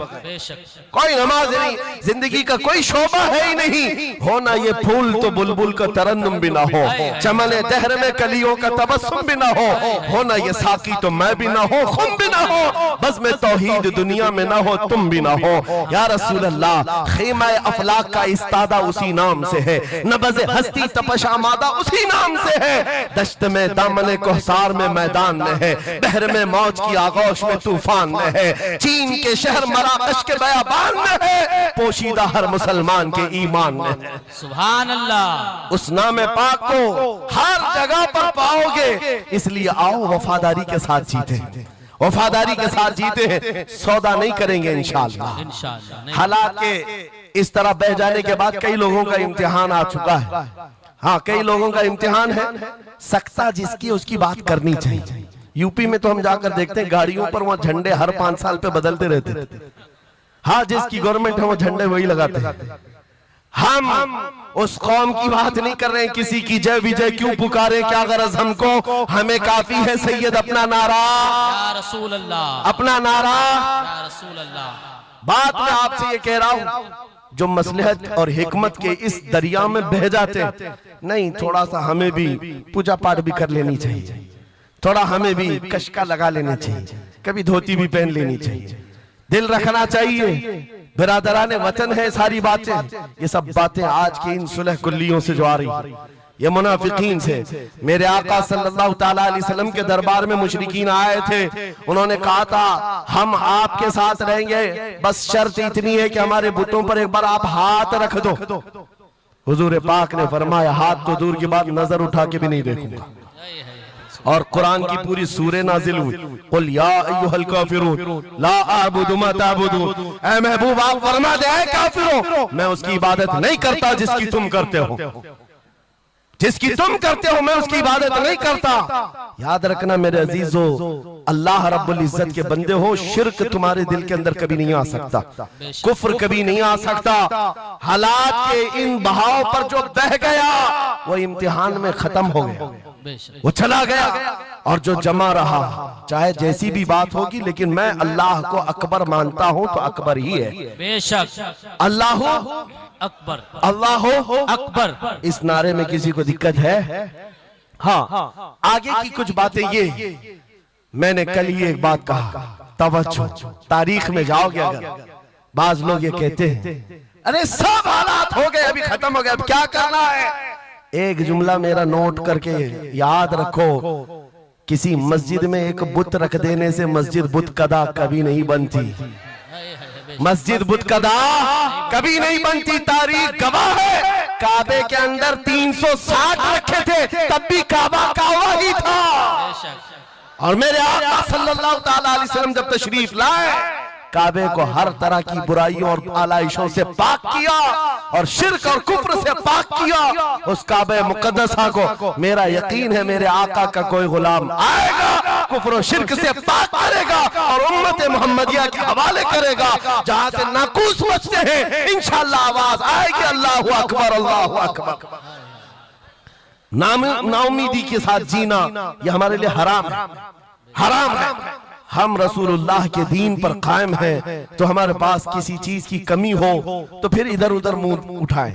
कोई नमाज नहीं, जिंदगी का कोई शोबा है ही नहीं। होना ये फूल तो बुलबुल का तरन्नुम भी ना हो, चमने दहर में कलियों का तबस्सुम भी ना हो। होना ये साकी तो मैं भी ना हो, खुम भी ना हो, बस में तौहीद दुनिया में ना हो, तुम भी ना हो। या रसूल अल्लाह, खीमा अफलाक का इस्तादा उसी नाम से है, नबज़ हस्ती तपश आमादा उसी नाम से है। दश्त में दामन कोहसार में मैदान में है, बहर में मौज की आगोश में तूफान में है, चीन के शहर मराकश के बयाबान में है, पोशीदा हर मुसलमान के ईमान में है। सुभान अल्लाह। उस नाम पाक को हर जगह पर पाओगे, इसलिए आओ वफादारी के साथ जीते, वफादारी के साथ जीते हैं, सौदा नहीं करेंगे इंशाअल्लाह। हालात के इस तरह बह जाने के बाद कई लोगों का इम्तिहान आ चुका है। हाँ, कई लोगों का इम्तिहान है, सख्ता जिसकी उसकी बात करनी चाहिए। यूपी में तो हम जाकर देखते हैं गाड़ियों पर वहां झंडे हर 5 साल पे बदलते रहते थे। हाँ, जिसकी गवर्नमेंट है वो झंडे वही लगाते हैं। हम उस कौम की बात नहीं कर रहे हैं, किसी की जय विजय क्यों पुकारे, क्या गरज हमको, हमें काफी है सैयद अपना नारा, या रसूल अल्लाह, अपना नारा, या रसूल अल्लाह। बात मैं आपसे ये कह रहा हूं, जो मसलहत और हिकमत के इस दरिया में बह जाते नहीं, थोड़ा सा हमें भी पूजा पाठ भी कर लेनी चाहिए, थोड़ा हमें भी कशका लगा लेना चाहिए, कभी धोती भी पहन लेनी चाहिए, दिल रखना चाहिए। बिरादराने वतन है सारी बातें, ये सब बातें आज की इन सुलह कुल्लियों से जो आ रही, ये मुनाफिकीन से। मेरे आका सल्लल्लाहु ताला अलैहि वसल्लम के दरबार में मुशरिकीन आए थे, उन्होंने कहा था हम आपके साथ रहेंगे, बस शर्त इतनी है कि हमारे बुतों पर एक बार आप हाथ रख दो। हुजूर पाक ने फरमाया हाथ तो दूर की बात, नजर उठा के भी नहीं देखूंगा। और कुरान की पूरी सूरह नाजिल हुई, कुल या अय्युहल काफिरून ला अअबुदु मा ताबुदून। ऐ महबूब आप फरमा दे, ऐ काफिरों मैं उसकी इबादत नहीं करता जिसकी तुम करते हो, जिसकी तुम करते हो मैं उसकी इबादत नहीं करता। याद रखना मेरे अजीजों, अल्लाह रब्बुल इज्जत के बंदे हो, शिर्क तुम्हारे दिल के अंदर कभी नहीं आ सकता, कुफ्र कभी नहीं आ सकता। हालात के इन बहाव पर जो बह गया वो इम्तिहान में खत्म हो गया, वो चला गया, और जो जमा रहा चाहे जैसी भी बात होगी, लेकिन मैं अल्लाह को अकबर मानता हूं तो अकबर ही है। बेशक अल्लाह अकबर, अल्लाह अकबर। इस नारे में किसी को दिक्कत है? हाँ, आगे की कुछ बातें ये, मैंने कल ही एक बात कहा, तवज्जो, तारीख में जाओगे अगर, बाज लोग ये कहते हैं अरे सब हालात हो गए, अभी खत्म हो गया, अब क्या करना है। एक जुमला मेरा नोट करके याद रखो, किसी मस्जिद में एक बुत रख देने से मस्जिद बुत कदा कभी नहीं बनती, मस्जिद बुत कदा कभी नहीं बनती। तारीख गवाह है, काबे के अंदर 360 रखे थे, तब भी काबा काबा ही था। और मेरे आका सल्लल्लाहु ताला अलैहि वसल्लम जब तशरीफ लाए, काबे को हर तरह की बुराइयों और आलाइशों से पाक किया और शिर्क और कुफ्र से पाक किया। उस काबे मुकद्दसा को मेरा यकीन है मेरे आका का कोई गुलाम आएगा, कुफ्र और शिर्क से पाक करेगा और उम्मत मोहम्मदिया के हवाले करेगा। जहां से नाकूस मचते हैं इंशाअल्लाह आवाज आएगी अल्लाहु अकबर, अल्लाहु अकबर। नाउमीदी के साथ जीना यह हमारे लिए हराम है, हराम है। हम रसूलुल्लाह के दीन पर कायम हैं, तो हमारे पास किसी चीज की कमी हो तो फिर इधर उधर मुंह उठाएं।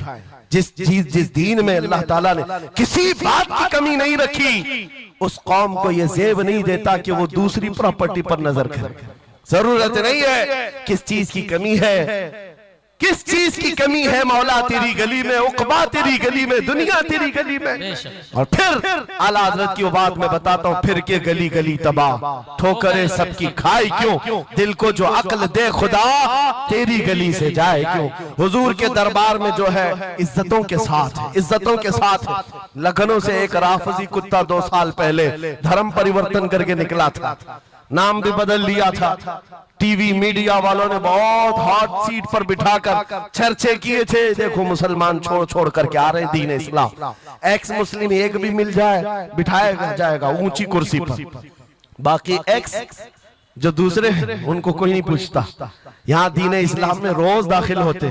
जिस दीन में अल्लाह ताला ने किसी बात की कमी नहीं रखी, उस कौम को यह जेब नहीं देता कि वो दूसरी प्रॉपर्टी पर नजर करे। जरूरत नहीं है, किस चीज की कमी है, किस चीज की कमी है, मौला तेरी गली में, उकबा तेरी गली में, दुनिया तेरी गली में। और फिर आला हजरत की वो बात मैं बताता हूँ, फिर के गली गली तबाह, ठोकरे सबकी खाई क्यों, दिल को जो अक्ल दे खुदा तेरी गली से जाए क्यों। हुजूर के दरबार में जो है इज्जतों के साथ, इज्जतों के साथ। लखनऊ से एक राफजी कुत्ता 2 साल पहले धर्म परिवर्तन करके निकला था, नाम भी बदल लिया था। टीवी मीडिया वालों ने बहुत हॉट सीट पर बिठाकर चर्चे किए थे, देखो मुसलमान छोड़ छोड़ करके आ रहे हैं दीन इस्लाम, एक्स मुस्लिम एक भी मिल जाए बिठाया जाएगा ऊंची कुर्सी पर, बाकी एक्स जो दूसरे उनको कोई नहीं पूछता। यहाँ दीन इस्लाम में रोज दाखिल होते,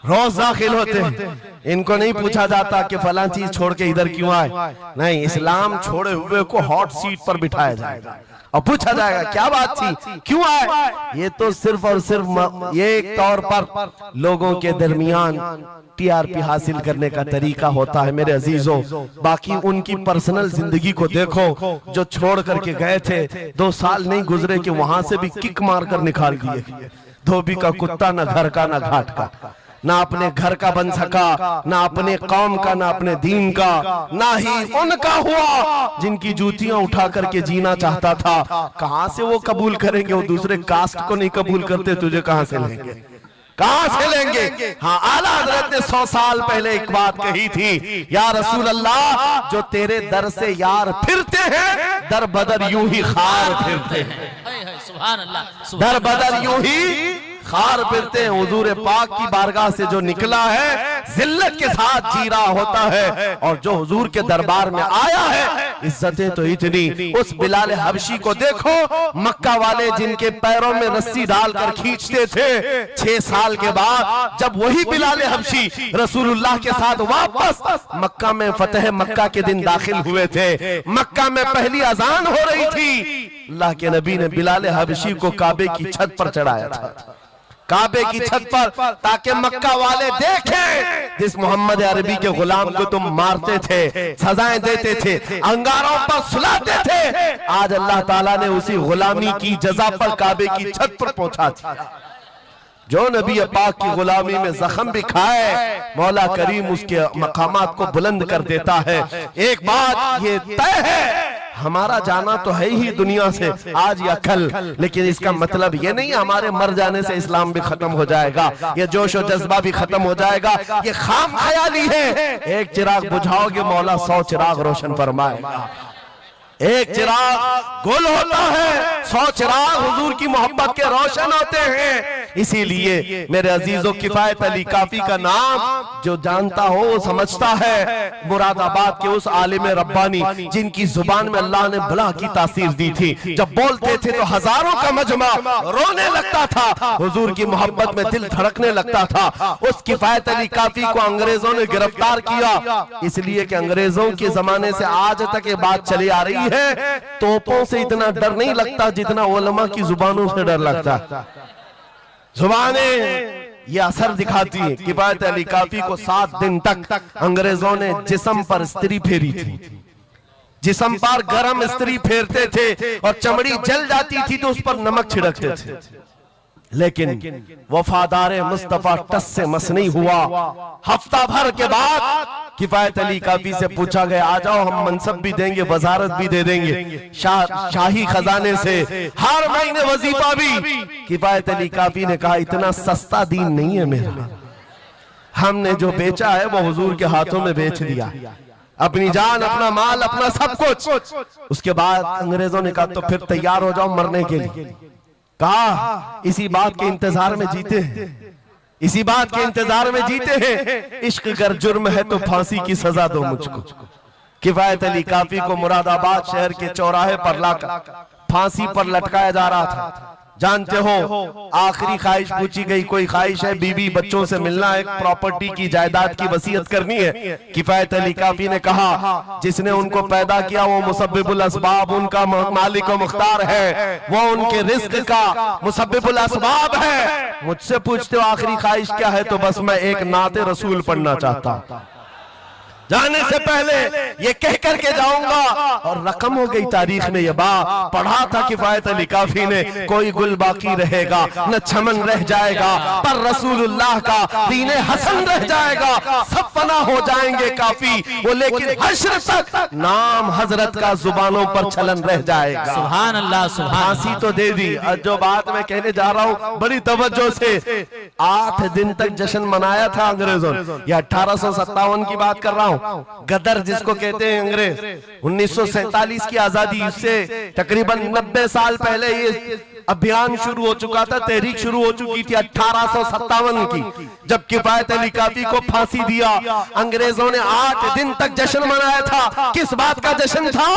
रोज दाखिल होते हैं, इनको नहीं पूछा जाता कि फलां चीज छोड़ के इधर क्यों आए, नहीं, इस्लाम छोड़े हुए को हॉट सीट पर बिठाया जाएगा और पूछा जाएगा क्या बात थी, क्यों आए। ये तो सिर्फ और सिर्फ ये एक तौर पर लोगों के दरमियान टीआरपी हासिल करने का तरीका होता है मेरे अजीजों। बाकी उनकी पर्सनल जिंदगी को देखो, जो छोड़ करके गए थे 2 साल नहीं गुजरे कि वहां से भी किक मार कर निकाल दिए। धोबी का कुत्ता न घर का न घाट का, ना अपने घर का बन सका, ना अपने कौम का, ना अपने दीन का, ना ही उनका हुआ जिनकी जूतियां उठा करके जीना चाहता था। कहां से वो कबूल करेंगे, वो दूसरे कास्ट को नहीं कबूल करते, तुझे कहां से लेंगे, कहां से लेंगे। हाँ, आला हजरत ने 100 साल पहले एक बात कही थी, या रसूल अल्लाह, जो तेरे दर से यार फिरते हैं दर बदर यूं ही खार फिरते हैं। सुभान अल्लाह, दर बदर यूं ही खार फिरते हैं। हुजूर पाक की बारगाह से जो निकला है जिल्लत के साथ जी रहा होता है, और जो हुजूर के दरबार में आया है इज्जतें तो इतनी। उस बिलाल हबशी को देखो, मक्का वाले जिनके पैरों में रस्सी डालकर खींचते थे, 6 साल के बाद जब वही बिलाल हबशी रसूलुल्लाह के साथ वापस मक्का में फतेह मक्का के दिन दाखिल हुए थे, मक्का में पहली अजान हो रही थी, अल्लाह के नबी ने बिलाल हबशी को काबे की छत पर चढ़ाया था, काबे की छत पर, ताकि मक्का वाले देखें जिस मोहम्मद अरबी के गुलाम को तुम मारते थे, सजाएं देते थे, अंगारों पर सुलाते थे, आज अल्लाह ताला ने उसी गुलामी की जजा पर काबे की छत पर पहुंचा दिया। जो नबी पाक की गुलामी में जख्म भी खाए, मौला करीम उसके मकामात को बुलंद कर देता है। एक बात ये तय है, हमारा जाना तो है ही दुनिया से आज या कल, लेकिन इसका मतलब ये नहीं हमारे मर जाने से इस्लाम भी खत्म हो जाएगा, ये जोश और जज्बा भी खत्म हो जाएगा। ये खाम ख्याली है। एक चिराग बुझाओगे मौला 100 चिराग रोशन फरमाएगा। एक चिराग गुल होता है, 100 चिराग हुजूर की मोहब्बत के रोशन होते हैं। इसीलिए मेरे अजीजों, किफायत अली काफी का नाम जो जानता हो वो समझता है। मुरादाबाद के उस आलिम रब्बानी जिनकी जुबान में अल्लाह ने भला की तासीर दी थी, जब बोलते थे तो हजारों का मजमा रोने लगता था, हुजूर की मोहब्बत में दिल धड़कने लगता था। उस किफायत अली काफी को अंग्रेजों ने गिरफ्तार किया, इसलिए कि अंग्रेजों के जमाने से आज तक ये बात चली आ रही है, तोपों से इतना डर नहीं लगता जितना उलमा की जुबानों से डर लगता। जुबानें ये असर दिखाती है। किफायत अली काफी को 7 दिन तक अंग्रेजों ने जिस्म पर स्त्री फेरी थी, जिस्म पर गरम स्त्री फेरते थे और चमड़ी जल जाती थी तो उस पर नमक छिड़कते थे, लेकिन वफादार मुस्तफा टस से मस नहीं हुआ। हफ्ता भर के बाद किफायत अली काफी से पूछा गया, आ जाओ हम मनसब भी देंगे, वजारत भी दे देंगे, शाही खजाने से हर महीने वजीफा भी। किफायत अली काफी ने कहा, इतना सस्ता दीन नहीं है मेरा, हमने जो बेचा है वो हुजूर के हाथों में बेच दिया, अपनी जान, अपना माल, अपना सब कुछ। उसके बाद अंग्रेजों ने कहा, तो फिर तैयार हो जाओ मरने के लिए। कहा इसी बात के इंतजार में जीते हैं, इसी बात के इंतजार में जीते हैं, इश्क अगर जुर्म है तो फांसी की सजा दो मुझको। किफायत अली काफी को मुरादाबाद शहर के चौराहे पर लाकर फांसी पर लटकाया जा रहा था। जानते हो, आखिरी ख्वाहिश पूछी गई, कोई ख्वाहिश है? बीवी बच्चों से मिलना, एक प्रॉपर्टी की जायदाद की वसीयत करनी है। किफायत अली काफी ने कहा, जिसने उनको पैदा किया वो मुसब्बिबुल असबाब, उनका मालिक व मुख्तार है, वो उनके रिस्क का मुसब्बिबुल असबाब है। मुझसे पूछते हो आखिरी ख्वाहिश क्या है, तो बस मैं एक नाते रसूल पढ़ना चाहता हूं, जाने से पहले ये कह करके जाऊंगा। और रकम हो गई तारीख में, ये बा पढ़ा था किफायत अली काफी ने, कोई गुल बाकी रहेगा न चमन रह जाएगा, पर रसूलुल्लाह का दीने हसन रह जाएगा, सब फना हो जाएंगे काफी वो, लेकिन हश्र तक नाम हजरत का जुबानों पर चलन रह जाएगा। सुभान अल्लाह, सुभान। फांसी तो दे दी। जो बात मैं कहने जा रहा हूँ बड़ी तवज्जो से, 8 दिन तक जश्न मनाया था अंग्रेजों ने, यह 1857 की बात कर रहा हूँ। हूँ, गदर जिसको कहते हैं अंग्रेज, 1947 की आजादी से तकरीबन 90 साल पहले ये अभियान शुरू हो चुका था, तहरीक शुरू हो चुकी थी 1857 की, जब किफायत अली काफी को फांसी दिया। अंग्रेजों ने 8 दिन तक जश्न मनाया था। किस बात का जश्न था?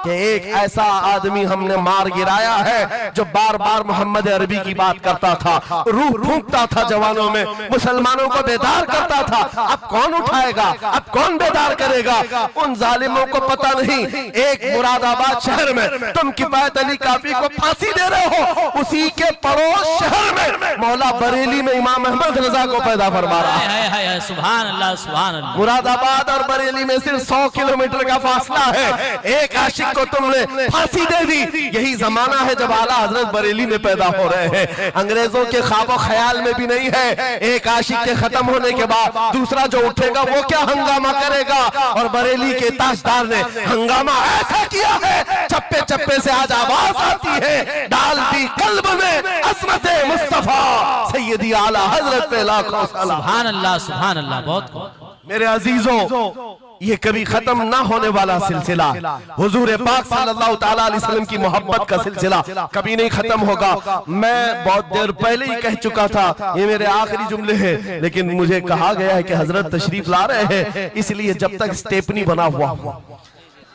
कि एक ऐसा आदमी हमने मार गिराया है जो बार बार मोहम्मद अरबी की बात करता था, रूह फूंकता था जवानों में, मुसलमानों को बेदार करता था। अब कौन उठाएगा, अब कौन बेदार करेगा? उन जालिमों को पता नहीं, एक मुरादाबाद शहर में तुम किफायत अली काफी को फांसी दे रहे हो, उसी के पड़ोस शहर में मौला बरेली में इमाम अहमद रजा को पैदा फरमा रहा है। सुभान अल्लाह, सुभान अल्लाह। मुरादाबाद और बरेली में सिर्फ 100 किलोमीटर का फासला है। एक आशिक को तुमने फांसी दे दी। यही जमाना है जब आला हजरत बरेली में पैदा हो रहे हैं। अंग्रेजों के ख्वाबो ख्याल में भी नहीं है एक आशिक के खत्म होने के बाद दूसरा जो उठेगा वो क्या हंगामा करेगा। और बरेली के ताजदार ने हंगामा ऐसा किया है, चप्पे चप्पे से आज आवाज आती है, डाल दी कल्ब में असमत मुस्तफा सैयदी आला हजरत पे लाखों सलाम। सुभान अल्लाह, सुभान अल्लाह। बहुत मेरे अजीजों, ये कभी खत्म ना होने वाला सिलसिला, हुजूर पाक सल्लल्लाहु ताला अलैहि वसल्लम की मोहब्बत का सिलसिला कभी नहीं खत्म होगा। मैं बहुत देर पहले ही कह चुका था, ये मेरे आखिरी जुमले हैं, लेकिन मुझे कहा गया है कि हजरत तशरीफ ला रहे हैं, इसलिए जब तक स्टेपनी बना हुआ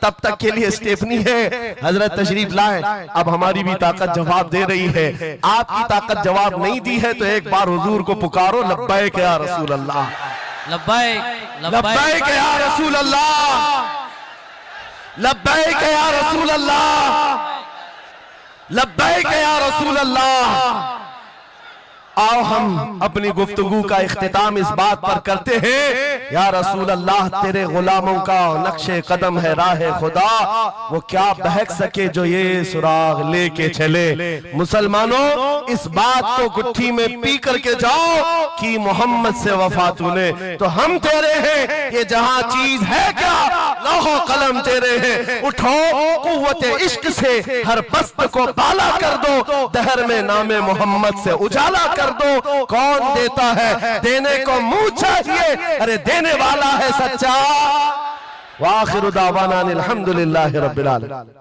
तब तक के लिए स्टेपनी है। हजरत तशरीफ लाए, अब हमारी भी ताकत जवाब दे रही है। आपकी ताकत जवाब नहीं दी है तो एक बार हुजूर को पुकारो, लब्बैक या रसूल अल्लाह, लब्बैक लब्बैक या रसूल अल्लाह, लब्बैक या रसूल अल्लाह, लब्बैक या रसूल अल्लाह। आओ हम अपनी गुफ्तगू का इख्तिताम इस बात पर करते हैं, या रसूल अल्लाह तेरे गुलामों का नक्शे कदम है राह खुदा, वो क्या बहक सके जो ये सुराग लेके चले। मुसलमानों, इस बात को गुट्ठी में पी करके जाओ कि मोहम्मद से वफा तूने, तो हम तेरे हैं, ये जहां चीज है क्या लौहो कलम तेरे हैं। उठो कुव्वत इश्क से हर बस्त को बाला कर दो, दहर में नामे मोहम्मद से उजाला कर दो। कौन देता है, देने को मुंह चाहिए, अरे देने वाला है सच्चा। वाखिरु दावाना अनिल हम्दुलिल्लाहि रब्बिल आलमीन।